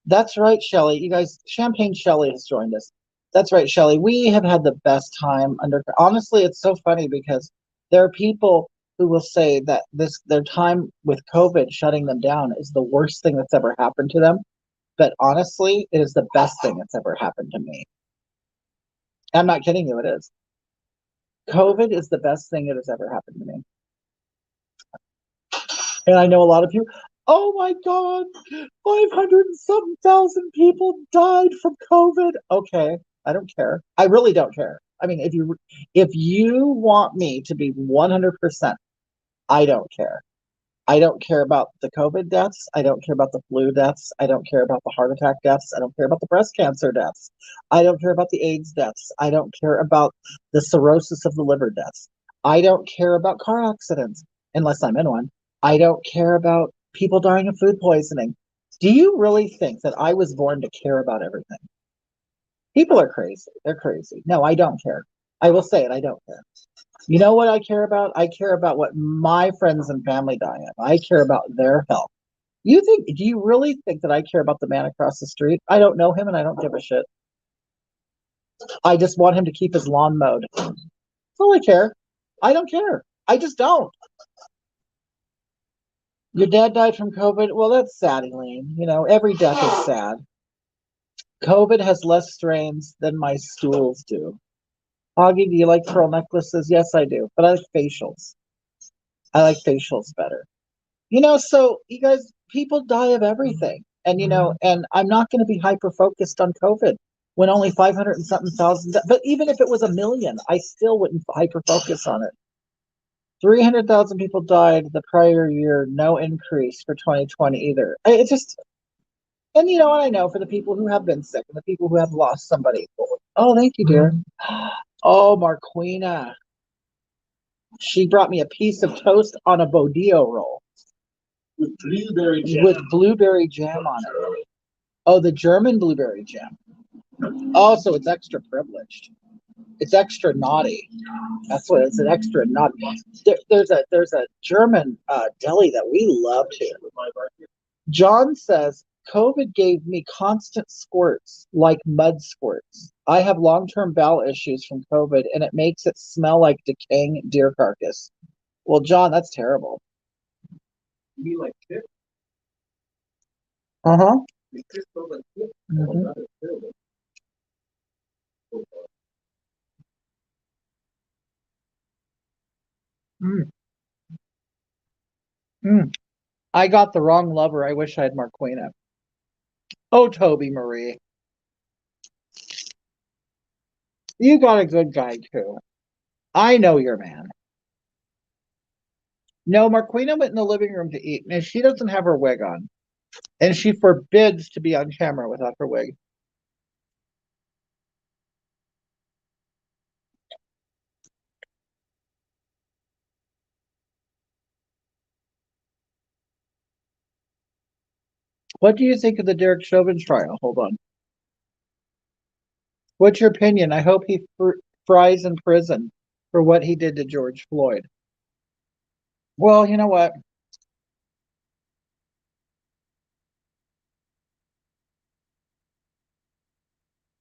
That's right, Shelley. You guys, Champagne Shelley has joined us. That's right, Shelley. We have had the best time under. Honestly, it's so funny because there are people who will say that their time with COVID shutting them down is the worst thing that's ever happened to them. But honestly, it is the best thing that's ever happened to me. I'm not kidding you, it is. COVID is the best thing that has ever happened to me. And I know a lot of you, oh my God, 500 and some thousand people died from COVID. Okay, I don't care. I really don't care. I mean, if you want me to be 100%, I don't care. I don't care about the COVID deaths. I don't care about the flu deaths. I don't care about the heart attack deaths. I don't care about the breast cancer deaths. I don't care about the AIDS deaths. I don't care about the cirrhosis of the liver deaths. I don't care about car accidents unless I'm in one. I don't care about people dying of food poisoning. Do you really think that I was born to care about everything? People are crazy. They're crazy. No, I don't care. I will say it. I don't care. You know what I care about? I care about what my friends and family die of. I care about their health. Do you really think that I care about the man across the street? I don't know him and I don't give a shit. I just want him to keep his lawn mowed. That's all I care. I don't care. I just don't. Your dad died from COVID? Well, that's sad, Elaine. Every death is sad. COVID has less strains than my stools do. Augie, do you like pearl necklaces? Yes, I do. But I like facials. I like facials better. So you guys, people die of everything. And I'm not going to be hyper focused on COVID when only 500 and something thousand. But even if it was 1 million, I still wouldn't hyper focus on it. 300,000 people died the prior year, no increase for 2020 either. It just, and what I know for the people who have been sick and the people who have lost somebody. Oh, thank you, dear. Oh, Marquina. She brought me a piece of toast on a Bodillo roll. With blueberry jam. With blueberry jam on it. Oh, the German blueberry jam. Oh, so it's extra privileged. It's extra naughty. That's what it's an extra naughty. There's a German deli that we love here. John says COVID gave me constant squirts, like mud squirts. I have long-term bowel issues from COVID, and it makes it smell like decaying deer carcass. Well, John, that's terrible. You mean like shit? Uh-huh. It just smells like shit. Mhm. Oh, that is terrible. Mm. Mm. I got the wrong lover. I wish I had Marquina. Oh, Toby Marie. You got a good guy, too. I know your man. No, Marquina went in the living room to eat, and she doesn't have her wig on. And she forbids to be on camera without her wig. What do you think of the Derek Chauvin trial? Hold on. What's your opinion? I hope he fries in prison for what he did to George Floyd. Well, you know what?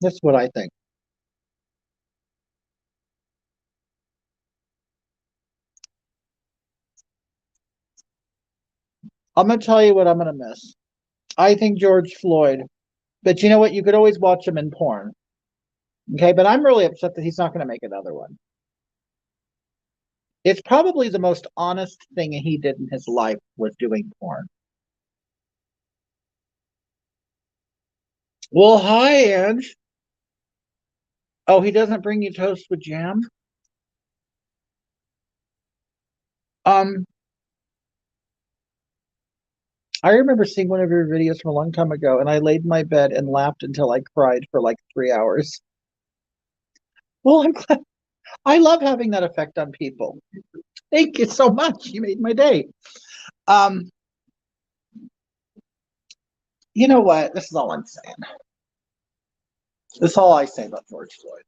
This is what I think. I'm going to tell you what I'm going to miss. I think George Floyd, but you know what? You could always watch him in porn. Okay, but I'm really upset that he's not going to make another one. It's probably the most honest thing he did in his life was doing porn. Well, hi, Ange. Oh, he doesn't bring you toast with jam? Um, I remember seeing one of your videos from a long time ago, and I laid in my bed and laughed until I cried for like 3 hours. Well, I'm glad. I love having that effect on people. Thank you so much. You made my day. Um, you know what? This is all I'm saying. That's all I say about George Floyd.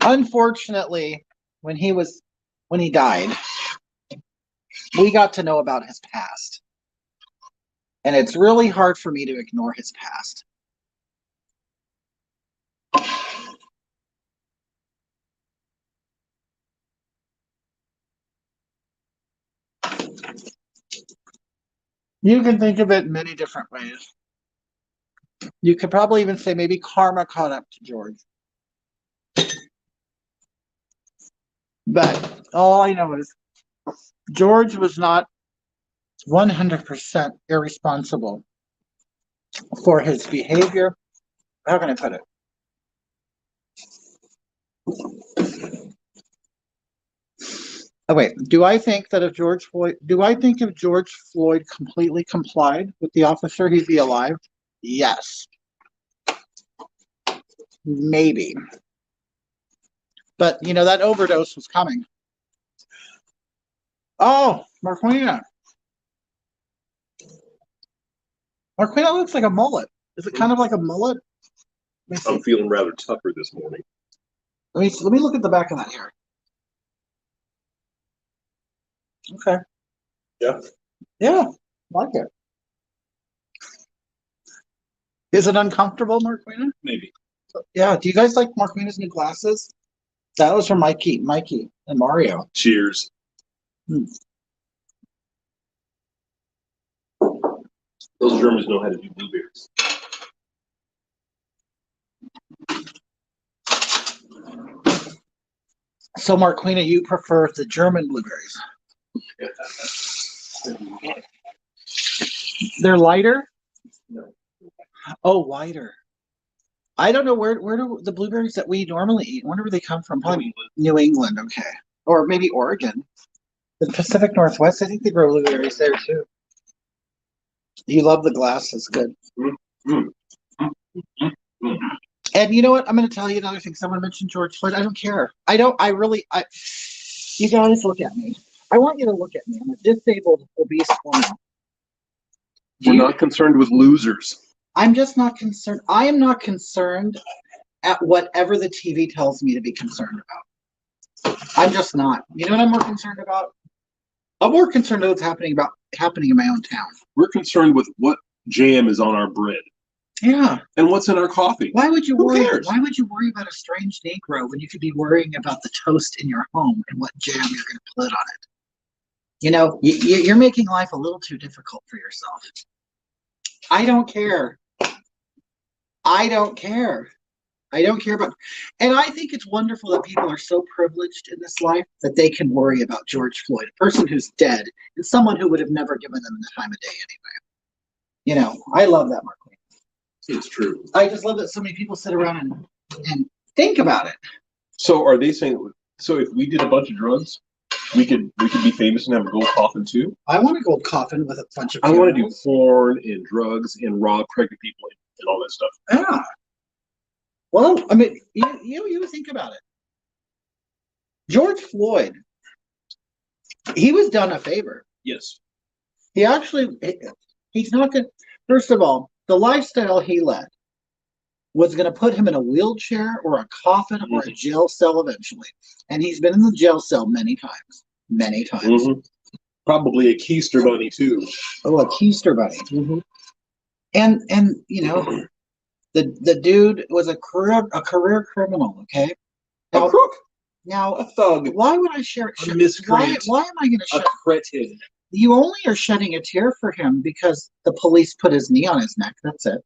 Unfortunately, when he died, we got to know about his past. And it's really hard for me to ignore his past. You can think of it in many different ways. You could probably even say maybe karma caught up to George. But all I know is George was not 100% irresponsible for his behavior. How can I put it? Oh, wait. Do I think if George Floyd completely complied with the officer, he'd be alive? Yes. Maybe. But, that overdose was coming. Oh, Marquina. Marquina looks like a mullet. Is it kind of like a mullet? I'm feeling rather tougher this morning. Let me look at the back of that hair. Okay. Yeah. Yeah, like it. Is it uncomfortable, Marquina? Maybe. Yeah. Do you guys like Marquina's new glasses? That was from Mikey, and Mario. Cheers. Those Germans know how to do blueberries. So, Marquina, you prefer the German blueberries? They're lighter? No. Oh, wider. I don't know where do the blueberries that we normally eat, where do they come from? Probably New England, okay. Or maybe Oregon. The Pacific Northwest, I think they grow blueberries there too. You love the glasses, good. And you know what? I'm going to tell you another thing. Someone mentioned George Floyd. I don't care. You guys look at me. I want you to look at me. I'm a disabled, obese woman. We're not concerned with losers. I'm just not concerned. I am not concerned at whatever the TV tells me to be concerned about. I'm just not. You know what I'm more concerned about? I'm more concerned with what's happening in my own town. We're concerned with what jam is on our bread. Yeah. And what's in our coffee. Why would you worry? Who cares? Why would you worry about a strange Negro when you could be worrying about the toast in your home and what jam you're going to put on it? You know, you're making life a little too difficult for yourself. I don't care. I don't care. I don't care about, and I think it's wonderful that people are so privileged in this life that they can worry about George Floyd, a person who's dead, and someone who would have never given them the time of day anyway. You know, I love that, Mark. It's true. I just love that so many people sit around and think about it. So are they saying, so if we did a bunch of drugs, we could be famous and have a gold coffin too? I want a gold coffin with a bunch of I want to do porn and drugs and rob pregnant people and all that stuff. Yeah. Well, I mean, you think about it. George Floyd, he was done a favor. Yes. He actually, he's not going to, first of all, the lifestyle he led was going to put him in a wheelchair or a coffin or a jail cell eventually. And he's been in the jail cell many times. Many times. Probably a keister bunny too. Oh, a keister bunny. And you know, the dude was a career criminal, okay? Now, a crook. Now, a thug. Why would I share it? Why am I going to share a cretin? You only are shedding a tear for him because the police put his knee on his neck. That's it.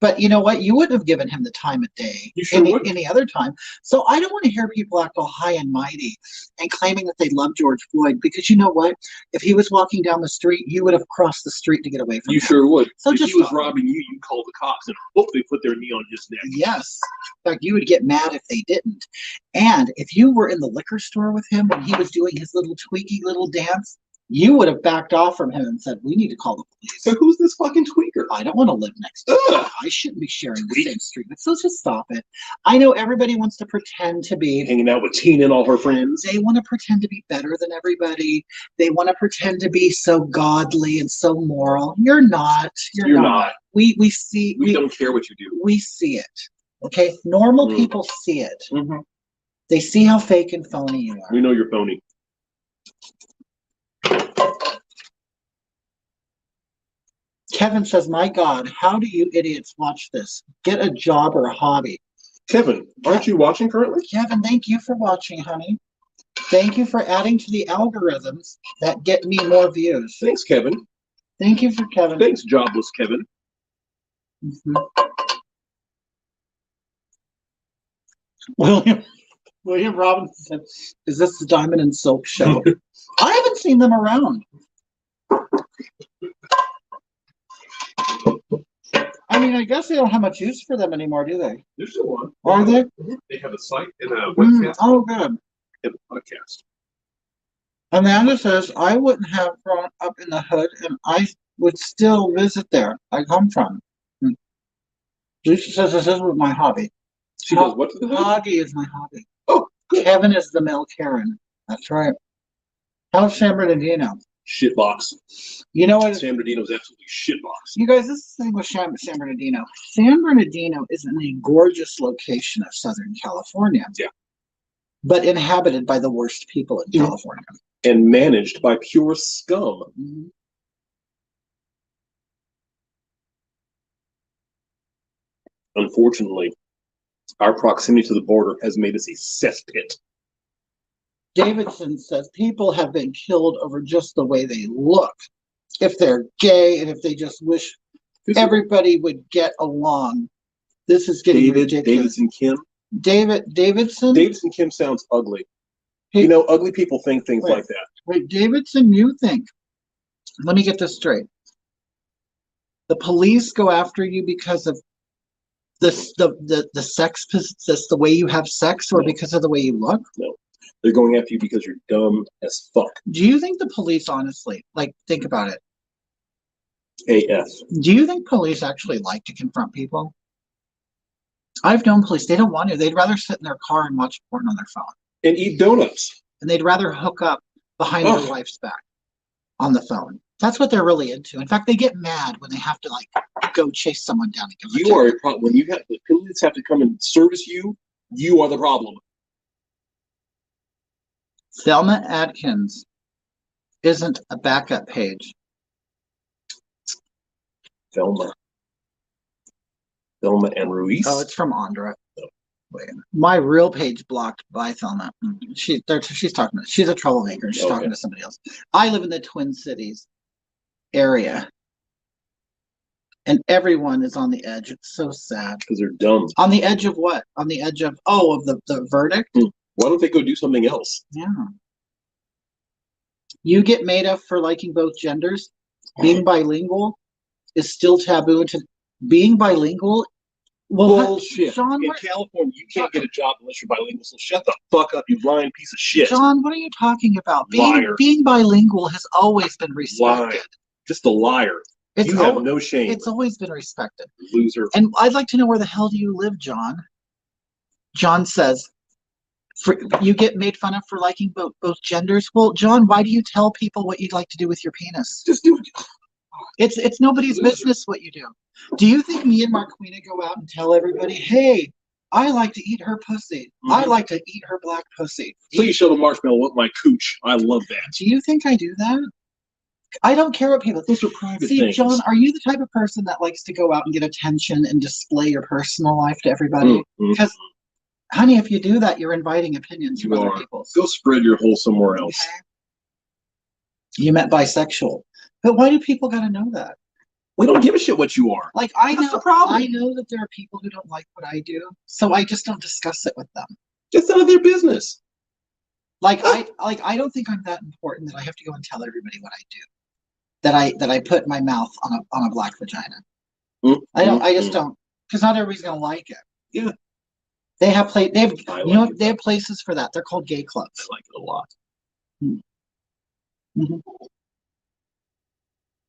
But you know what? You wouldn't have given him the time of day any other time. So I don't want to hear people act all high and mighty and claiming that they love George Floyd, because you know what? If he was walking down the street, you would have crossed the street to get away from him. You sure would. So if he was robbing you, you'd call the cops and hope they put their knee on his neck. Yes. In fact, you would get mad if they didn't. And if you were in the liquor store with him when he was doing his little tweaky little dance, you would have backed off from him and said, we need to call the police. So who's this fucking tweaker? I don't want to live next to him. I shouldn't be sharing the same street. So just stop it. I know everybody wants to pretend to be hanging out with Tina and all her friends. They want to pretend to be better than everybody. They want to pretend to be so godly and so moral. You're not. You're not. We see. We don't care what you do. We see it. Okay? Normal people see it. They see how fake and phony you are. We know you're phony. Kevin says, my God, how do you idiots watch this? Get a job or a hobby. Kevin, aren't you watching currently? Kevin, thank you for watching, honey. Thank you for adding to the algorithms that get me more views. Thanks, Kevin. Thank you for Kevin. Thanks, jobless Kevin. William Robinson, is this the Diamond and Silk show? I haven't seen them around. I mean, I guess they don't have much use for them anymore, do they? There's still one. Are they? They have a site and a webcast. Oh, good. And a podcast. Amanda says, I wouldn't have grown up in the hood, and I would still visit there I come from. Lisa says, this is my hobby. She does what to the hood? Hobby is my hobby. Oh, good. Kevin is the male Karen. That's right. How's San Bernardino? Shitbox. You know what? San Bernardino's absolutely shitbox. You guys, this is the thing with San Bernardino. San Bernardino is in a gorgeous location of Southern California. Yeah. But inhabited by the worst people in California. And managed by pure scum. Unfortunately, our proximity to the border has made us a cesspit. Davidson says people have been killed over just the way they look. If they're gay and if they just wish everybody would get along. This is getting ridiculous. Davidson Kim? Davidson? Davidson Kim sounds ugly. Hey, you know, ugly people think things like that. Wait, Davidson, you think. Let me get this straight. The police go after you because of the sex, the way you have sex, or because of the way you look? No. They're going after you because you're dumb as fuck. Do you think the police, honestly, like, think about it. AF. Do you think police actually like to confront people? I've known police, they don't want to. They'd rather sit in their car and watch porn on their phone. And eat donuts. And they'd rather hook up behind their wife's back on the phone. That's what they're really into. In fact, they get mad when they have to, like, go chase someone down. You are a problem. When you have the police have to come and service you, you are the problem. Thelma Atkins. isn't a backup page. Thelma and Ruiz. Oh, it's from Andra. Wait, my real page blocked by Thelma. She's talking. She's a troublemaker. She's talking to somebody else. I live in the Twin Cities area, and everyone is on the edge. It's so sad. Because they're dumb. On the edge of what? On the edge of the verdict. Why don't they go do something else? Yeah. You get made of for liking both genders. Being bilingual is still taboo. Being bilingual. Well, bullshit. John, in California, you can't get a job unless you're bilingual. So shut the fuck up, you lying piece of shit. John, what are you talking about? Liar. Being bilingual has always been respected. Liar. Just a liar. You have no shame. It's always been respected. Loser. And I'd like to know, where the hell do you live, John? John says, you get made fun of for liking both genders. Well, John, why do you tell people what you'd like to do with your penis? Just do it. It's nobody's business what you do. Do you think me and Marquina go out and tell everybody, hey, I like to eat her pussy. I like to eat her black pussy. Please show the marshmallow with my cooch. I love that. Do you think I do that? I don't care what people think. Those are private See, things. John, are you the type of person that likes to go out and get attention and display your personal life to everybody? Because, honey, if you do that, you're inviting opinions from other people. Go spread your hole somewhere else. Okay. You meant bisexual. But why do people got to know that? We don't give a shit what you are. Like, That's the problem. I know that there are people who don't like what I do, so I just don't discuss it with them. It's none of their business. I don't think I'm that important that I have to go and tell everybody what I do. That I put my mouth on a black vagina. I just don't, because not everybody's gonna like it. Yeah. They have they have places for that. They're called gay clubs. I like it a lot.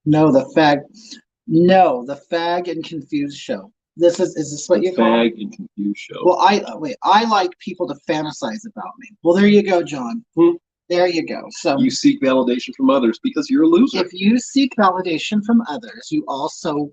No, the fag and confused show. Is this what you call it? Fag and confused show. Well, I like people to fantasize about me. Well, there you go, John. There you go. So you seek validation from others because you're a loser. If you seek validation from others, you also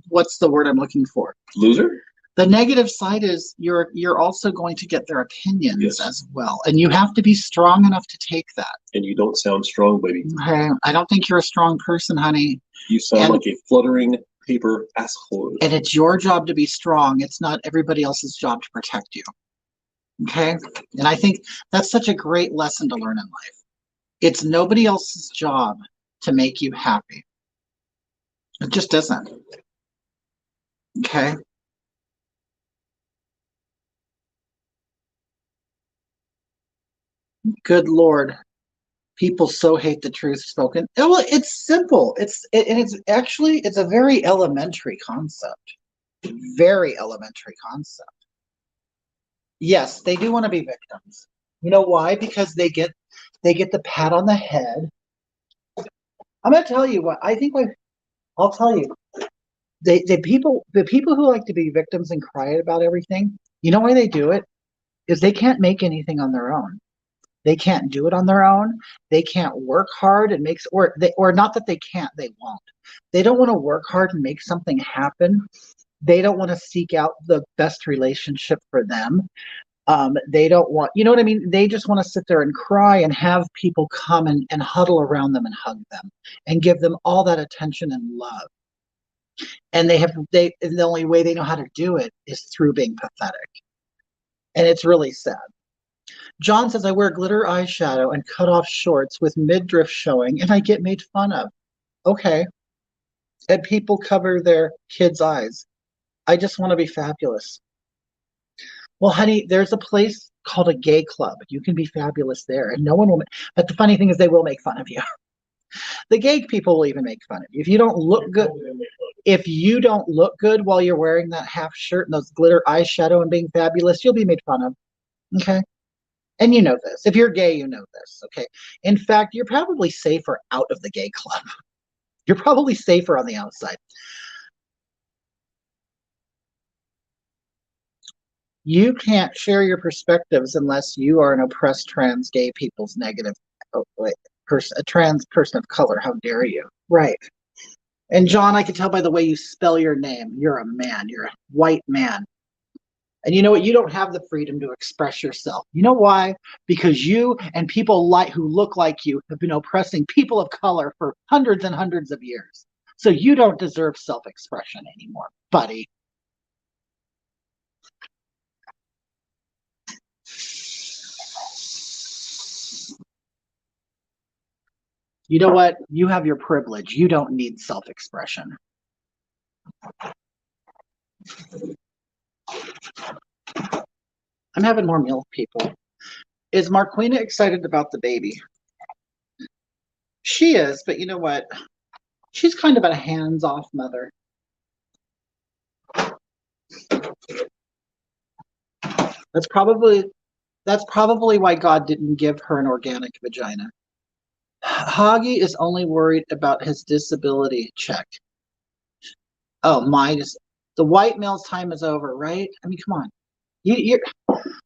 what's the word I'm looking for? Loser? The negative side is you're also going to get their opinions as well. And you have to be strong enough to take that. And you don't sound strong, baby. Okay. I don't think you're a strong person, honey. You sound like a fluttering paper asshole. And it's your job to be strong. It's not everybody else's job to protect you. Okay? And I think that's such a great lesson to learn in life. It's nobody else's job to make you happy. It just isn't. Okay? Good Lord. People so hate the truth spoken. Well, it's simple. It's a very elementary concept. Very elementary concept. Yes, they do want to be victims. You know why? Because they get the pat on the head. I'm going to tell you what I think. I'll tell you. The people who like to be victims and cry about everything. You know why they do it? Is they can't make anything on their own. They can't do it on their own. They can't work hard and or not that they can't, they won't. They don't want to work hard and make something happen. They don't want to seek out the best relationship for them. They don't want, you know what I mean? They just want to sit there and cry and have people come and huddle around them and hug them and give them all that attention and love. And the only way they know how to do it is through being pathetic. And it's really sad. John says, I wear glitter eyeshadow and cut off shorts with midriff showing, and I get made fun of. Okay. And people cover their kids' eyes. I just want to be fabulous. Well, honey, there's a place called a gay club. You can be fabulous there, and no one will. But the funny thing is, they will make fun of you. The gay people will even make fun of you. If you don't look good, while you're wearing that half shirt and those glitter eyeshadow and being fabulous, you'll be made fun of. Okay. And you know this. If you're gay, you know this, okay? In fact, you're probably safer out of the gay club. You're probably safer on the outside. You can't share your perspectives unless you are an oppressed trans gay people's negative a trans person of color. How dare you? Right. And John, I can tell by the way you spell your name. You're a man. You're a white man. And you know what? You don't have the freedom to express yourself. You know why? Because you and people like who look like you have been oppressing people of color for hundreds and hundreds of years. So you don't deserve self-expression anymore, buddy. You know what? You have your privilege. You don't need self-expression. I'm having more milk, people. Is Marquina excited about the baby? She is, but you know what? She's kind of a hands-off mother. That's probably why God didn't give her an organic vagina. Hoggy is only worried about his disability check. Oh, mine is the white male's time is over, right? I mean, come on.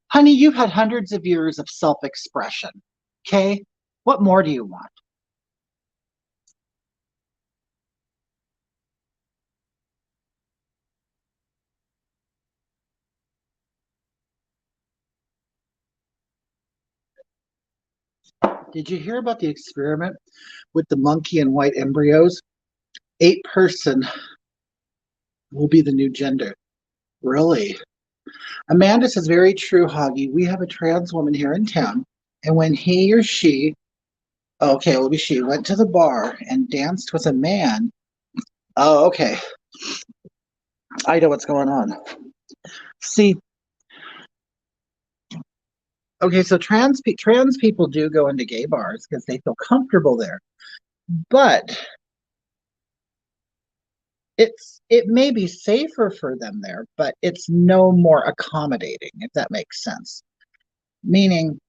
Honey, you've had hundreds of years of self-expression. Okay? What more do you want? Did you hear about the experiment with the monkey and white embryos? 8-person will be the new gender. Really? Amanda says, very true, Hoggy. We have a trans woman here in town, and when he or she, okay, it'll be she, went to the bar and danced with a man. Oh, okay. I know what's going on. See, okay, so trans people do go into gay bars because they feel comfortable there, but it may be safer for them there, but it's no more accommodating, if that makes sense. Meaning,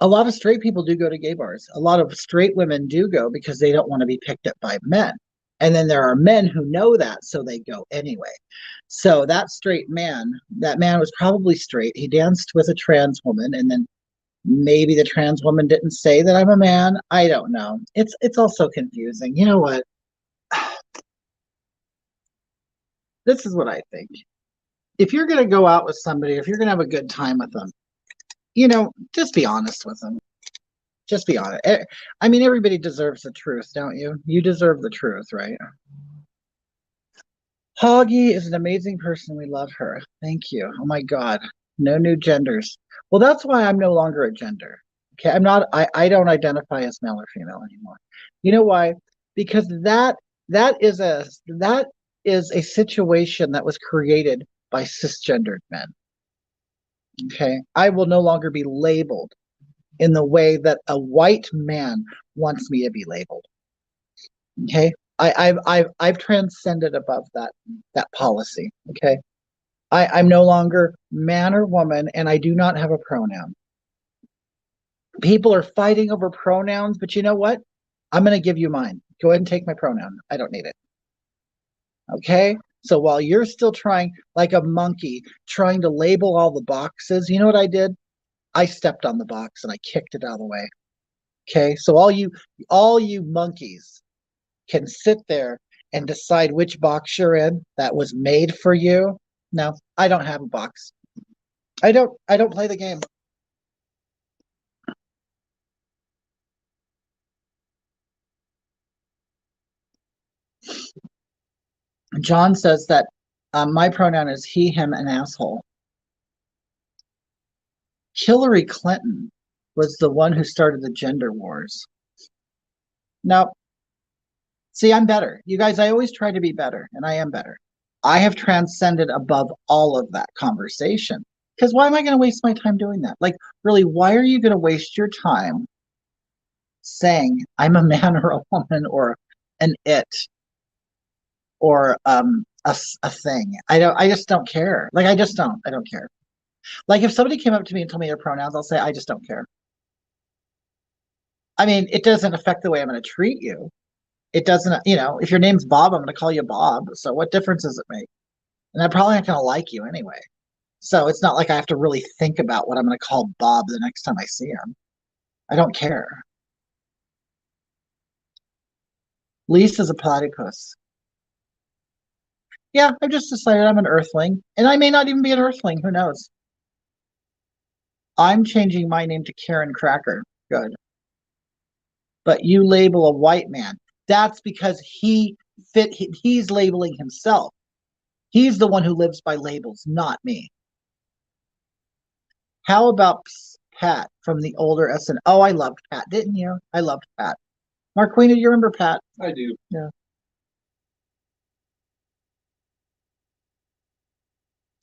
a lot of straight people do go to gay bars. A lot of straight women do go because they don't want to be picked up by men. And then there are men who know that, so they go anyway. So that that man was probably straight. He danced with a trans woman, and then maybe the trans woman didn't say that I'm a man. I don't know. It's also confusing. You know what? This is what I think. If you're going to go out with somebody, if you're going to have a good time with them, just be honest with them. Just be honest. I mean, everybody deserves the truth, don't you? You deserve the truth, right? Hoggy is an amazing person. We love her. Thank you. Oh my God. No new genders. Well, that's why I'm no longer a gender. Okay. I don't identify as male or female anymore. You know why? Because that is a situation that was created by cisgendered men. Okay. I will no longer be labeled in the way that a white man wants me to be labeled. Okay. I've transcended above that policy. Okay. I'm no longer man or woman, and I do not have a pronoun. People are fighting over pronouns, but you know what? I'm going to give you mine. Go ahead and take my pronoun. I don't need it. Okay. So while you're still trying, like a monkey, trying to label all the boxes, you know what I did? I stepped on the box and I kicked it out of the way. Okay. So all you monkeys can sit there and decide which box you're in that was made for you. No, I don't have a box. I don't play the game. John says that my pronoun is he, him, and asshole. Hillary Clinton was the one who started the gender wars. Now, see, I'm better. You guys, I always try to be better, and I am better. I have transcended above all of that conversation. Because why am I going to waste my time doing that? Like, really, why are you going to waste your time saying I'm a man or a woman or an it or a thing? I just don't care. Like, I don't care. Like, if somebody came up to me and told me their pronouns, I'll say, I just don't care. I mean, it doesn't affect the way I'm going to treat you. It doesn't, if your name's Bob, I'm going to call you Bob. So what difference does it make? And I'm probably not going to like you anyway. So it's not like I have to really think about what I'm going to call Bob the next time I see him. I don't care. Lisa's a platypus. Yeah, I've just decided I'm an earthling. And I may not even be an earthling. Who knows? I'm changing my name to Karen Cracker. Good. But you label a white man. That's because he's labeling himself. He's the one who lives by labels, not me. How about Pat from the older SN? Oh, I loved Pat, didn't you? I loved Pat. Marquina, do you remember Pat? I do. Yeah.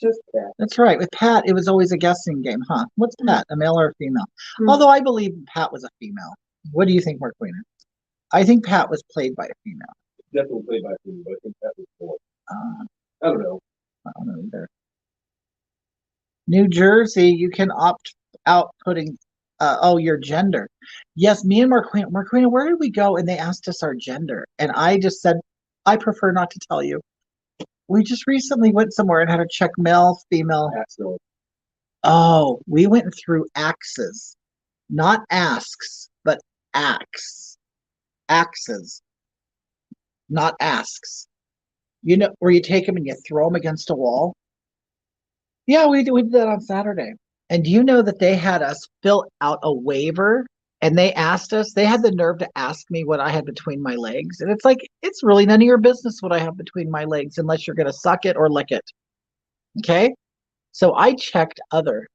Just that. That's right. With Pat, it was always a guessing game, huh? What's Pat, a male or a female? Although I believe Pat was a female. What do you think, Marquina? I think Pat was played by a female. Definitely played by female, but I think that was more. I don't know. I don't know either. New Jersey, you can opt out putting your gender. Yes, me and Marquina, where did we go? And they asked us our gender. And I just said, I prefer not to tell you. We just recently went somewhere and had to check male, female. Accidentally. Oh, we went through axes, not asks, but axes, not asks. You know, where you take them and you throw them against a wall. Yeah, we did that on Saturday. And do you know that they had us fill out a waiver and they asked us, they had the nerve to ask me what I had between my legs. And it's like, it's really none of your business what I have between my legs unless you're going to suck it or lick it. Okay. So I checked other.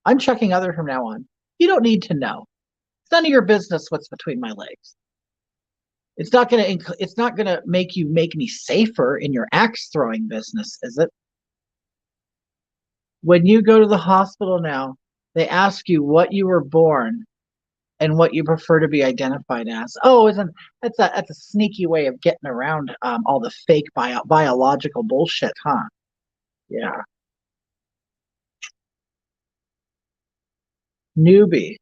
I'm checking other from now on. You don't need to know. It's none of your business what's between my legs. It's not gonna make you make me safer in your axe throwing business, is it? When you go to the hospital now, they ask you what you were born and what you prefer to be identified as. Oh, isn't that's a sneaky way of getting around all the fake biological bullshit, huh? Yeah. Newbie,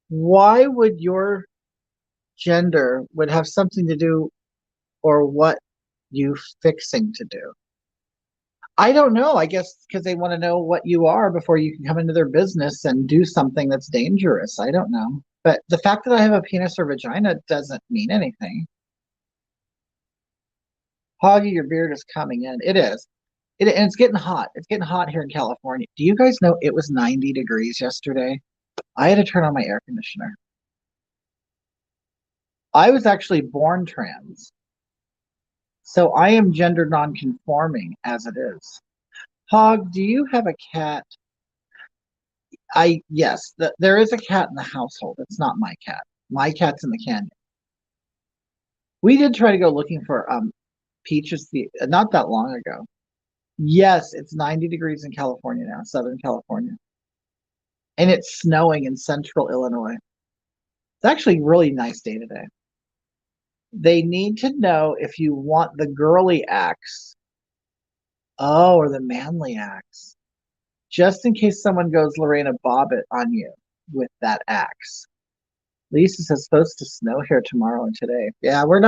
why would your gender would have something to do or what you fixing to do? I don't know. I guess because they want to know what you are before you can come into their business and do something that's dangerous. I don't know. But the fact that I have a penis or vagina doesn't mean anything. Hoggy, your beard is coming in. It is. And it's getting hot. It's getting hot here in California. Do you guys know it was 90 degrees yesterday? I had to turn on my air conditioner. I was actually born trans. So I am gender non-conforming as it is. Hog, do you have a cat? Yes, there is a cat in the household. It's not my cat. My cat's in the canyon. We did try to go looking for peaches not that long ago. Yes, it's 90 degrees in California now, Southern California. And it's snowing in central Illinois. It's actually a really nice day today. They need to know if you want the girly axe. Oh, or the manly axe. Just in case someone goes Lorena Bobbitt on you with that axe. Lisa says supposed to snow here tomorrow and today. Yeah, we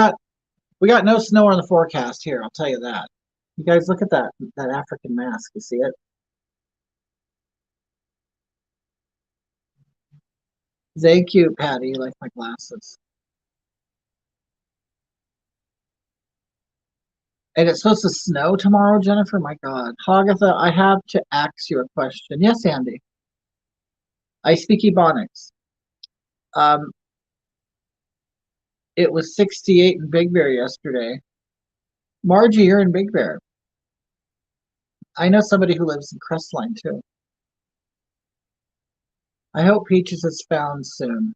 got no snow on the forecast here, I'll tell you that. You guys look at that African mask. You see it? Thank you, Patty. You like my glasses. And it's supposed to snow tomorrow, Jennifer? My God. Hogatha, I have to ask you a question. Yes, Andy. I speak Ebonics. It was 68 in Big Bear yesterday. Margie, you're in Big Bear. I know somebody who lives in Crestline, too. I hope Peaches is found soon.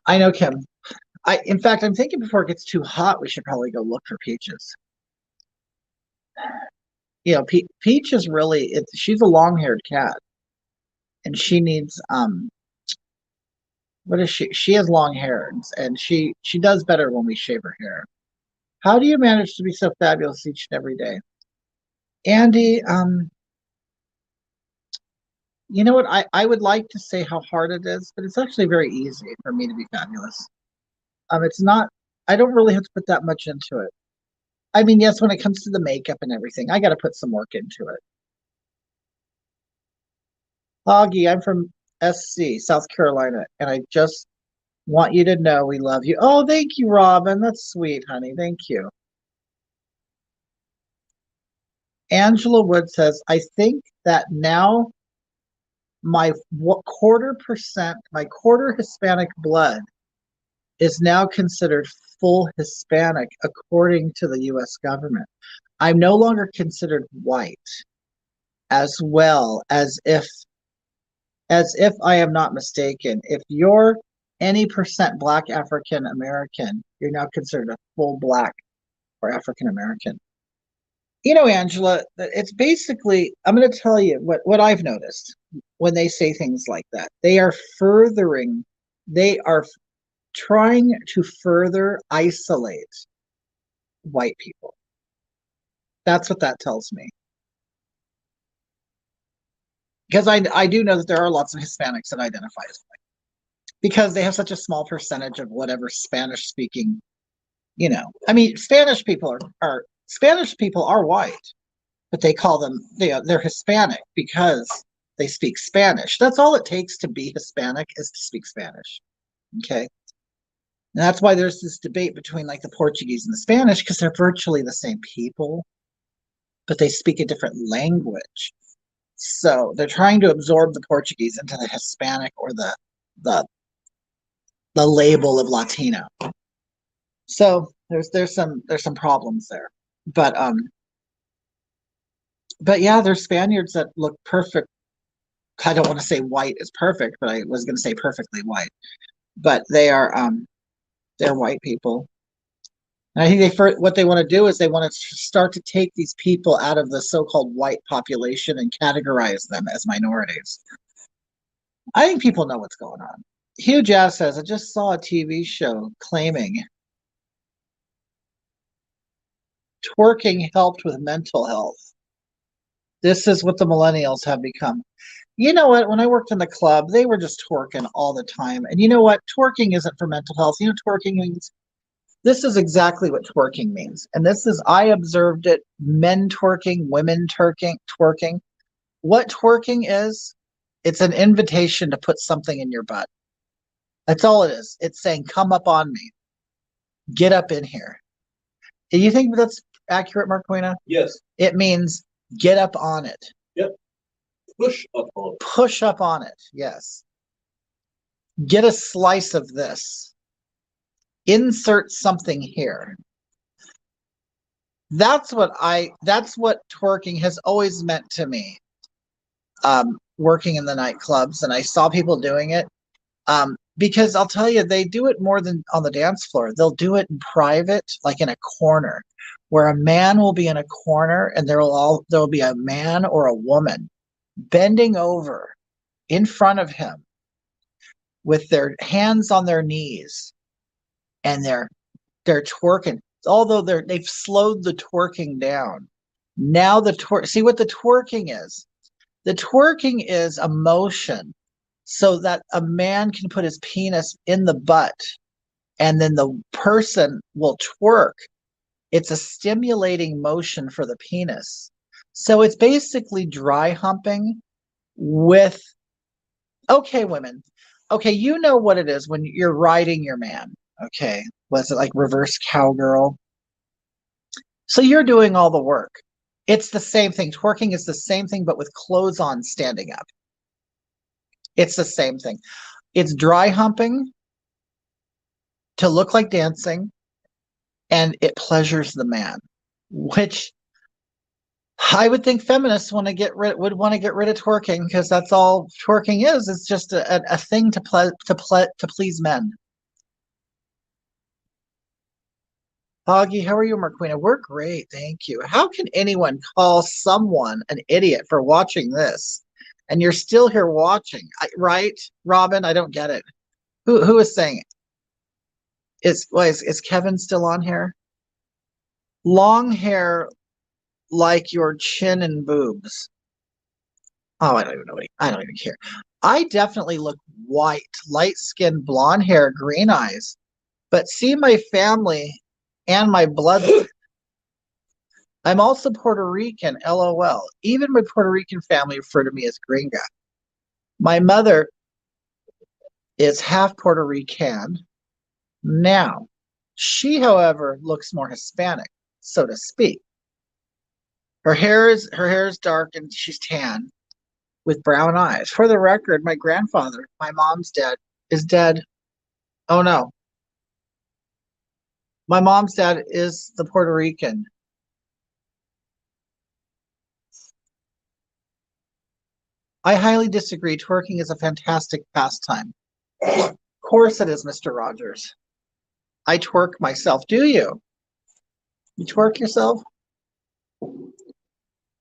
I know, Kim. In fact, I'm thinking before it gets too hot, we should probably go look for Peaches. You know, Peach is really, she's a long-haired cat. And she needs, what is she? She has long hair, and she does better when we shave her hair. How do you manage to be so fabulous each and every day? Andy, you know what? I would like to say how hard it is, but it's actually very easy for me to be fabulous. It's not, I don't really have to put that much into it. I mean, yes, when it comes to the makeup and everything, I got to put some work into it. Augie, I'm from SC, South Carolina, and I just want you to know we love you. Oh, thank you, Robin. That's sweet, honey. Thank you. Angela Wood says, I think that now my my quarter Hispanic blood is now considered full Hispanic according to the US government. I'm no longer considered white, as well as if I am not mistaken. If you're any percent Black African American, you're now considered a full Black or African American. You know, Angela, it's basically, I'm going to tell you what I've noticed when they say things like that. They are trying to further isolate white people. That's what that tells me. Because I do know that there are lots of Hispanics that identify as white because they have such a small percentage of whatever Spanish speaking, I mean, Spanish people are white, but they call them, they're Hispanic because they speak Spanish. That's all it takes to be Hispanic, is to speak Spanish. Okay. And that's why there's this debate between like the Portuguese and the Spanish, because they're virtually the same people, but they speak a different language. So they're trying to absorb the Portuguese into the Hispanic or the label of Latino. So there's some problems there. But yeah, there's Spaniards that look perfect. I don't want to say white is perfect, but I was going to say perfectly white. But they're white people. And I think what they want to do is they want to start to take these people out of the so-called white population and categorize them as minorities. I think people know what's going on. Hugh Jazz says, I just saw a TV show claiming twerking helped with mental health. This is what the millennials have become. You know what? When I worked in the club, they were just twerking all the time. And you know what? Twerking isn't for mental health. You know, twerking means, this is exactly what twerking means. And I observed it, men twerking, women twerking. What twerking is, it's an invitation to put something in your butt. That's all it is. It's saying, come up on me. Get up in here. Do you think that's accurate, Marquina? Yes. It means get up on it. Yep. Push up on it. Push up on it, yes. Get a slice of this. Insert something here. That's what twerking has always meant to me. Working in the nightclubs, and I saw people doing it. Because I'll tell you, they do it more than on the dance floor. They'll do it in private, like in a corner, where a man will be in a corner and there'll be a man or a woman bending over in front of him with their hands on their knees, and they're twerking. Although they've slowed the twerking down. Now see what the twerking is. The twerking is a motion so that a man can put his penis in the butt and then the person will twerk. It's a stimulating motion for the penis. So it's basically dry humping with, okay, women. Okay, you know what it is when you're riding your man. Okay, was it like reverse cowgirl? So you're doing all the work. It's the same thing. Twerking is the same thing, but with clothes on, standing up. It's the same thing. It's dry humping to look like dancing, and it pleasures the man, which I would think feminists would want to get rid of twerking, because that's all twerking is. It's just a thing to please men. Hoggy, how are you, Marquina? We're great, thank you. How can anyone call someone an idiot for watching this? And you're still here watching, right, Robin? I don't get it. Who is saying it? Is Kevin still on here? Long hair like your chin and boobs. Oh, I don't even know. I don't even care. I definitely look white, light skin, blonde hair, green eyes. But see my family and my blood. I'm also Puerto Rican, LOL. Even my Puerto Rican family refer to me as gringa. My mother is half Puerto Rican. Now, she, however, looks more Hispanic, so to speak. Her hair is dark and she's tan with brown eyes. For the record, my grandfather, my mom's dad, is dead. Oh no. My mom's dad is the Puerto Rican. I highly disagree. Twerking is a fantastic pastime. Of course it is, Mr. Rogers. I twerk myself. Do you? You twerk yourself?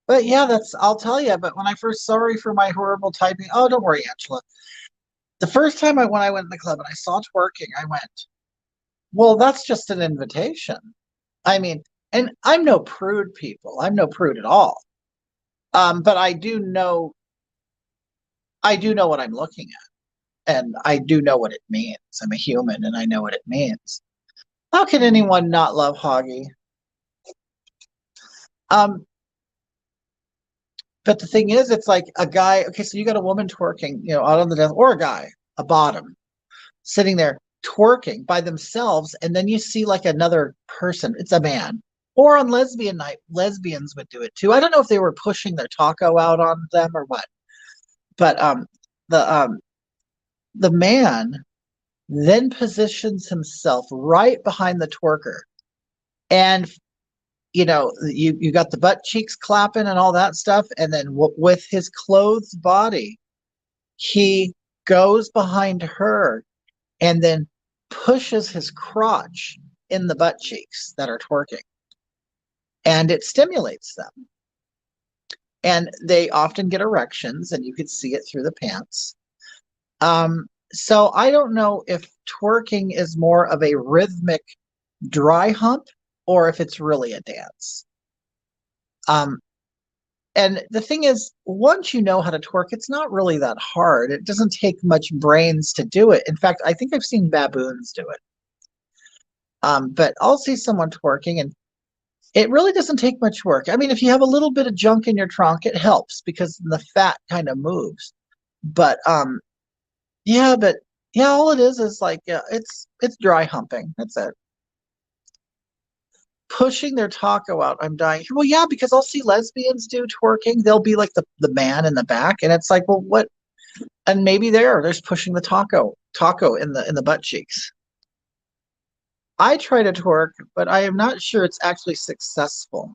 But yeah, I'll tell you. But when I first, sorry for my horrible typing. Oh, don't worry, Angela. The first time when I went in the club and I saw twerking, I went, well, that's just an invitation. I mean, and I'm no prude, people. I'm no prude at all. But I do know what I'm looking at, and I do know what it means. I'm a human, and I know what it means. How can anyone not love Hoggy? Um, but the thing is, it's like a guy. Okay, so you got a woman twerking, out on the dance, or a guy, a bottom, sitting there twerking by themselves, and then you see like another person. It's a man. Or on lesbian night, lesbians would do it too. I don't know if they were pushing their taco out on them or what, but the um, the man then positions himself right behind the twerker, and you got the butt cheeks clapping and all that stuff, and then with his clothed body, he goes behind her and then pushes his crotch in the butt cheeks that are twerking, and it stimulates them. And they often get erections, and you could see it through the pants. So I don't know if twerking is more of a rhythmic dry hump or if it's really a dance. And the thing is, once you know how to twerk, it's not really that hard. It doesn't take much brains to do it. In fact, I think I've seen baboons do it. But I'll see someone twerking, and it really doesn't take much work. I mean, if you have a little bit of junk in your trunk, it helps because the fat kind of moves. But but yeah, all it is like it's dry humping. That's it. Pushing their taco out. I'm dying. Well, yeah, because I'll see lesbians do twerking. They'll be like the man in the back, and it's like, well, what? And maybe they're just pushing the taco in the butt cheeks. I try to twerk, but I am not sure it's actually successful.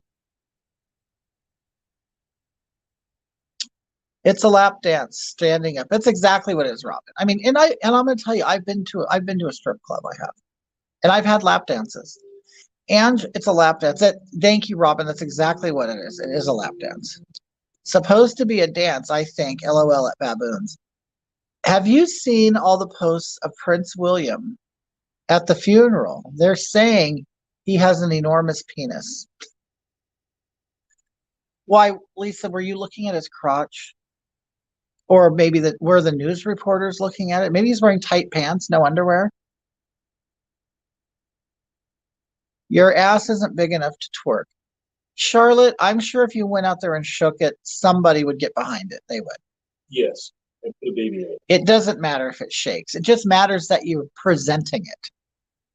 It's a lap dance, standing up. That's exactly what it is, Robin. I mean, I'm going to tell you, I've been to a strip club. I have, and I've had lap dances, and it's a lap dance. Thank you, Robin. That's exactly what it is. It is a lap dance. Supposed to be a dance, I think. LOL at baboons. Have you seen all the posts of Prince William at the funeral? They're saying he has an enormous penis. Why, Lisa, were you looking at his crotch? Or maybe were the news reporters looking at it? Maybe he's wearing tight pants, no underwear. Your ass isn't big enough to twerk. Charlotte, I'm sure if you went out there and shook it, somebody would get behind it. They would. Yes, and put a baby in it. It doesn't matter if it shakes. It just matters that you're presenting it.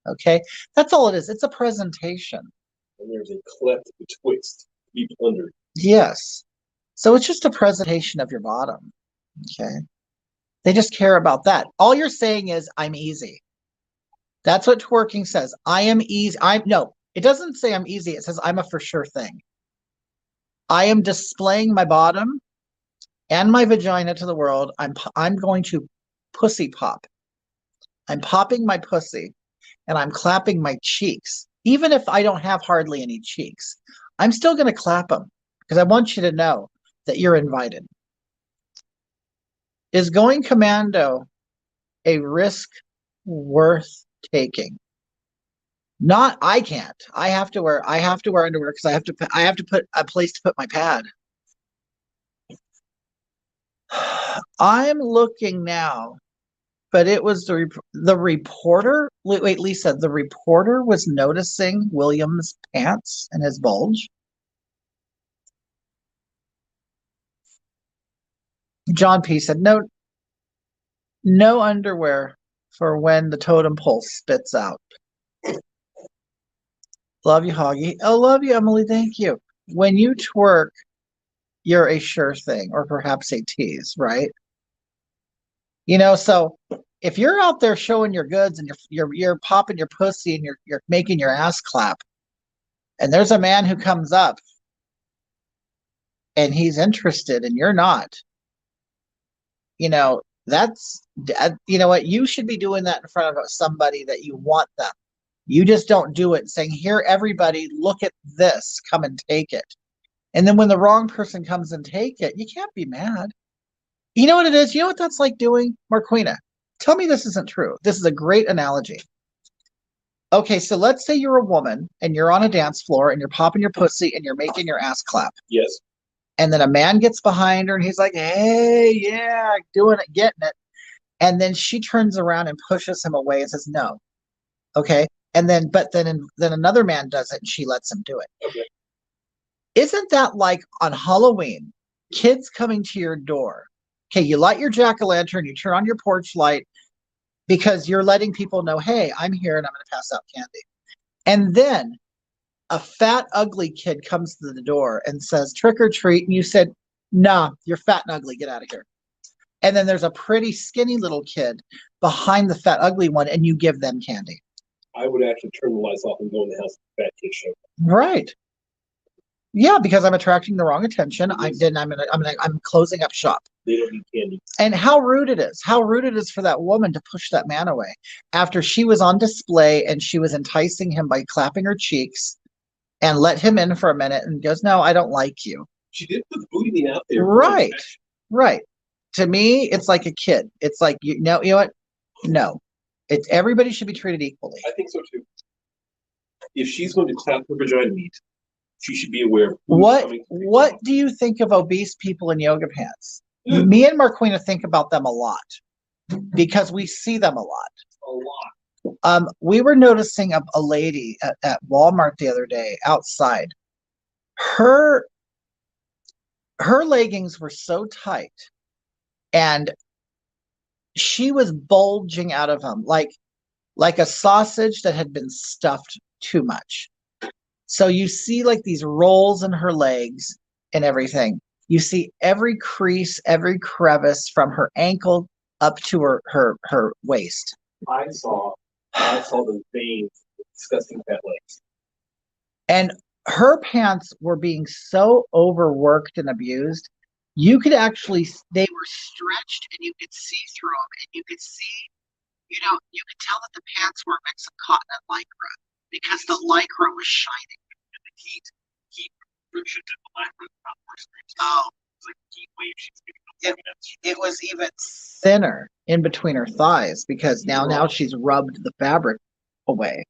Okay? That's all it is. It's a presentation. And there's a cleft betwixt to be plundered. Yes. So it's just a presentation of your bottom. Okay? They just care about that. All you're saying is, I'm easy. That's what twerking says. I am easy. No, it doesn't say I'm easy. It says I'm a for sure thing. I am displaying my bottom and my vagina to the world. I'm going to pussy pop. I'm popping my pussy, and I'm clapping my cheeks. Even if I don't have hardly any cheeks, I'm still going to clap them because I want you to know that you're invited. Is going commando a risk worth taking? Not, I can't. I have to wear underwear because I have to put a place to put my pad. I'm looking now, but it was the reporter. Wait, Lisa, the reporter was noticing William's pants and his bulge. John P said, no underwear for when the totem pole spits out. Love you, Hoggy. Oh, love you, Emily. Thank you. when you twerk, you're a sure thing, or perhaps a tease, right? So if you're out there showing your goods and you're popping your pussy and you're making your ass clap, and there's a man who comes up and he's interested and you're not, that's you know what, you should be doing that in front of somebody that you want them. You just don't do it saying, here, everybody, look at this, come and take it. And then when the wrong person comes and take it, you can't be mad. You know what it is? You know what that's like doing? Marquina, tell me this isn't true. This is a great analogy. Okay, so let's say you're a woman and you're on a dance floor and you're popping your pussy and you're making your ass clap. Yes. And then a man gets behind her and he's like, hey, yeah, doing it, getting it. And then she turns around and pushes him away and says, no. Okay. And then, then another man does it and she lets him do it. Okay. Isn't that like on Halloween, kids coming to your door? Okay, you light your jack-o'-lantern, you turn on your porch light because you're letting people know, hey, I'm here and I'm going to pass out candy. And then a fat, ugly kid comes to the door and says, trick or treat. And you said, nah, you're fat and ugly, get out of here. And then there's a pretty skinny little kid behind the fat, ugly one, and you give them candy. I would actually turn the lights off and go in the house and fat kid show. Right. Yeah, because I'm attracting the wrong attention. I'm closing up shop. They don't need candy. And how rude it is. How rude it is for that woman to push that man away after she was on display and she was enticing him by clapping her cheeks and let him in for a minute and goes, no, I don't like you. She did put the booty meat out there. Right. Right. To me, it's like a kid. It's like, you know what? No. It's everybody should be treated equally. I think so too. If she's going to clap her vagina meat, she should be aware of what do you think of obese people in yoga pants? Me and Marquina think about them a lot because we see them a lot. A lot. We were noticing a lady at Walmart the other day outside. Her leggings were so tight and she was bulging out of them like a sausage that had been stuffed too much. So you see like these rolls in her legs and everything. You see every crease, every crevice from her ankle up to her waist. I saw the veins, disgusting fat legs. And her pants were being so overworked and abused. You could actually, they were stretched and you could see through them and you could see, you could tell that the pants were a mix of cotton and lycra because the lycra was shining. Heat friction to the lycra. Oh, like heat wave. It was even thinner in between her thighs because now she's rubbed the fabric away.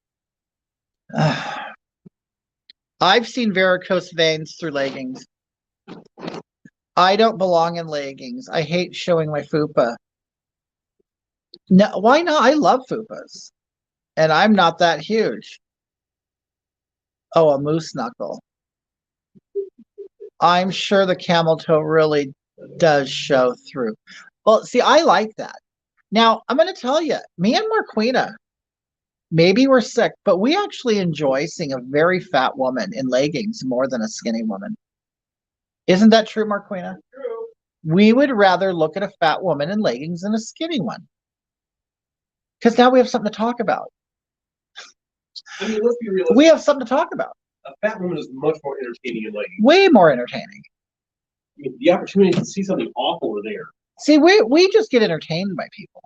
I've seen varicose veins through leggings. I don't belong in leggings. I hate showing my fupa. No, why not? I love fupas. And I'm not that huge. Oh, a moose knuckle. I'm sure the camel toe really does show through. Well, see, I like that. Now, I'm going to tell you, me and Marquina, maybe we're sick, but we actually enjoy seeing a very fat woman in leggings more than a skinny woman. Isn't that true, Marquina? True. We would rather look at a fat woman in leggings than a skinny one. Because now we have something to talk about. I mean, let's be realistic. We have something to talk about. A fat woman is much more entertaining in leggings. Way more entertaining. I mean, the opportunity to see something awful are there. See, we just get entertained by people.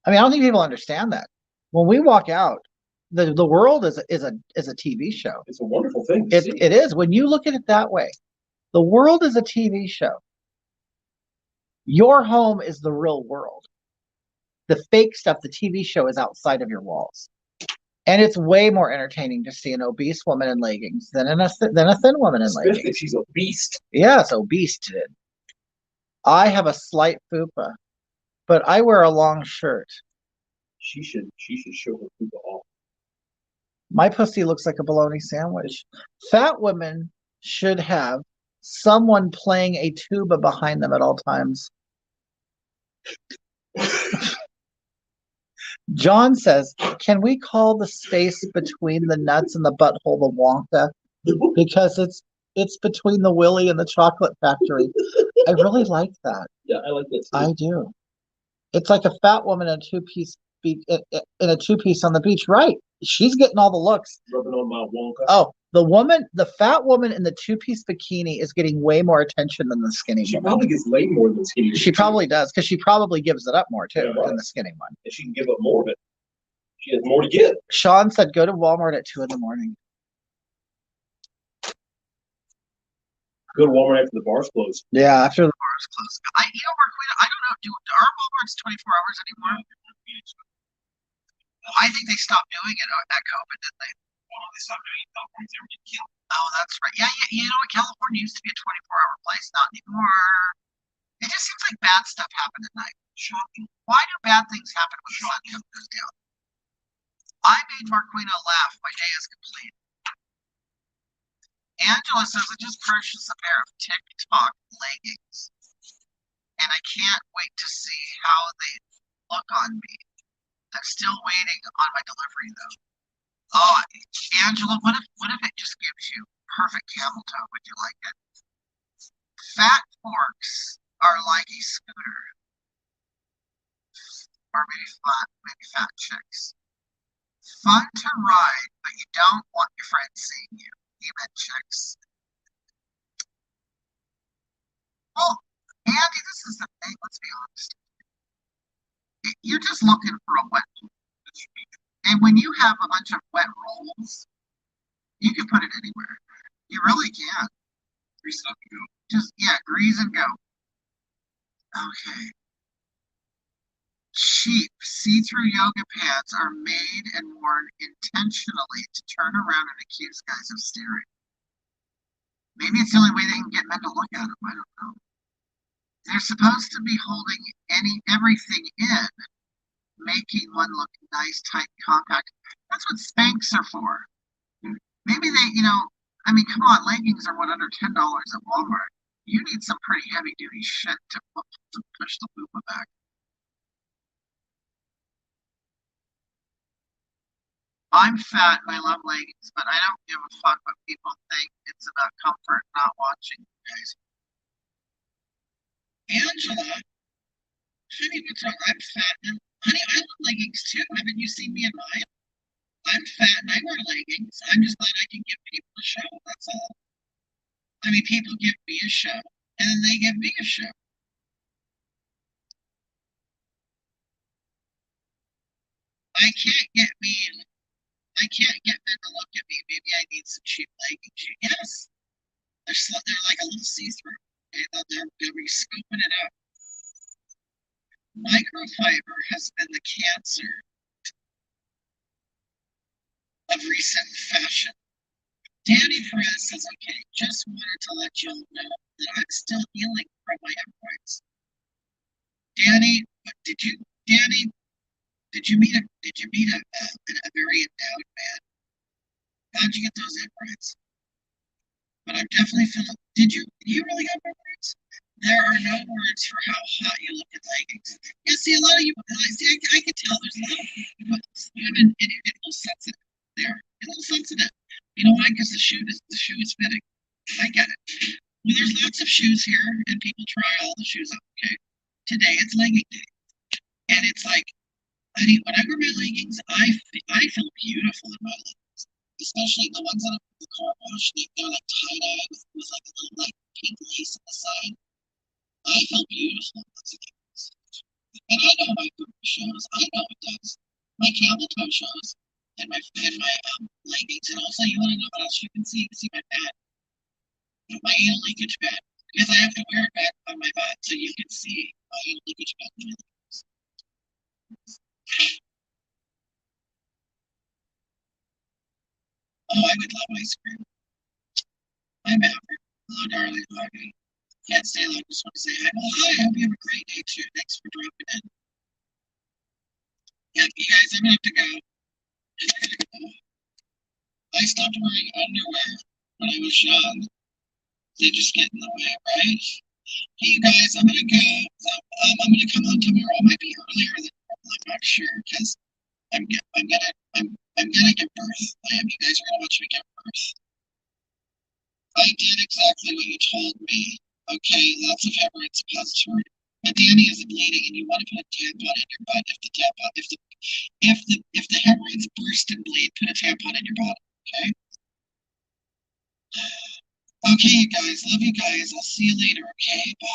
I mean, I don't think people understand that. When we walk out, the world is a TV show. It's a wonderful thing. It is. When you look at it that way, the world is a TV show. Your home is the real world. The fake stuff, the TV show, is outside of your walls. And it's way more entertaining to see an obese woman in leggings than a thin woman in leggings. Especially if she's obese. Yes, obese. I have a slight fupa, but I wear a long shirt. She should show her fupa off. My pussy looks like a bologna sandwich. Fat women should have someone playing a tuba behind them at all times. John says, can we call the space between the nuts and the butthole the wonka? Because It's between the Willy and the Chocolate Factory. I really like that. Yeah, I like that too. I do. It's like a fat woman in a two-piece in a two-piece on the beach. Right. She's getting all the looks. Rubbing on my Wonka. Oh, the fat woman in the two-piece bikini is getting way more attention than the skinny She woman. probably gets laid more than skinny. She probably does, because she probably gives it up more too Yeah, right. than the skinny one. And she can give up more of it. She has more to give. Sean said, "Go to Walmart at 2 a.m." Go to Walmart after the bar's closed. Yeah, after the bar is closed. I don't know. Do our Walmarts 24 hours anymore? Well, I think they stopped doing it at COVID, didn't they? Well, they stopped doing it. California's ever get killed. Oh, that's right. Yeah, yeah. You know what? California used to be a 24-hour place. Not anymore. It just seems like bad stuff happened at night. Shocking. Why do bad things happen when the sun goes down? I made Marquino laugh. My day is complete. Angela says, I just purchased a pair of TikTok leggings, and I can't wait to see how they look on me. I'm still waiting on my delivery, though. Oh, Angela, what if it just gives you perfect camel toe? Would you like it? Fat forks are like a scooter, or maybe fat chicks. Fun to ride, but you don't want your friends seeing you. Even chicks. Well, Andy, this is the thing. Let's be honest. You're just looking for a wet roll. And when you have a bunch of wet rolls, you can put it anywhere. You really can. Grease up and go. Just, yeah, grease and go. Okay. Cheap see-through yoga pants are made and worn intentionally to turn around and accuse guys of staring. Maybe it's the only way they can get men to look at them. I don't know. They're supposed to be holding everything in, making one look nice, tight, compact. That's what Spanx are for. Maybe they, I mean, come on, leggings are under $10 at Walmart. You need some pretty heavy duty shit to push the fupa back. I'm fat and I love leggings, but I don't give a fuck what people think. It's about comfort, not watching, guys. Angela, honey, what's wrong? I'm fat and honey, I love leggings too. Haven't you seen me in mine? I'm fat and I wear leggings. I'm just glad I can give people a show. That's all. I mean, people give me a show, and then they give me a show. I can't get men. I can't get men to look at me. Maybe I need some cheap leggings. Yes, they're like a little see-through. They'll be scooping it up. Microfiber has been the cancer of recent fashion. Danny Perez says, okay, just wanted to let y'all know that I'm still healing from my hemorrhoids. Danny, did you meet a very endowed man? How'd you get those hemorrhoids? But I'm definitely feeling. Did you really have hemorrhoids? There are no words for how hot you look in leggings. Yeah, see, a lot of you, I can tell there's a lot of women a little sensitive there, a little sensitive. You know why? Because the shoe is fitting. I get it. Well, there's lots of shoes here, and people try all the shoes on. Okay, today it's legging day, and it's like, honey, when I wear my leggings, I feel beautiful in my leggings, especially the ones that are the car wash. They're like tie-dye with like a little like pink lace on the side. I feel beautiful in those leggings, and I know my boot shows. I know it does. My camel toe shows, and my leggings, and also you want to know what else you can see? You can see my pad, my anal leakage pad, because I have to wear a pad on my butt so you can see my anal leakage pad in my leggings. Oh, I would love ice cream. I'm Maverick. Hello, darling. Hi. Can't stay long. Just want to say hi. Well, hi. I hope you have a great day too. Thanks for dropping in. Yeah, you guys, I'm gonna have to go. I stopped wearing underwear when I was young. They just get in the way, right? Hey, you guys, I'm gonna go. I'm gonna come on tomorrow. It might be earlier than normal. I'm not sure because I'm gonna give birth. You guys are gonna watch me give birth. I did exactly what you told me. Okay, lots of hemorrhoid suppository. But Danny is bleeding and you want to put a tampon in your butt. If the hemorrhoids burst and bleed, put a tampon in your bottom. Okay? Okay, you guys, love you guys. I'll see you later, okay? Bye.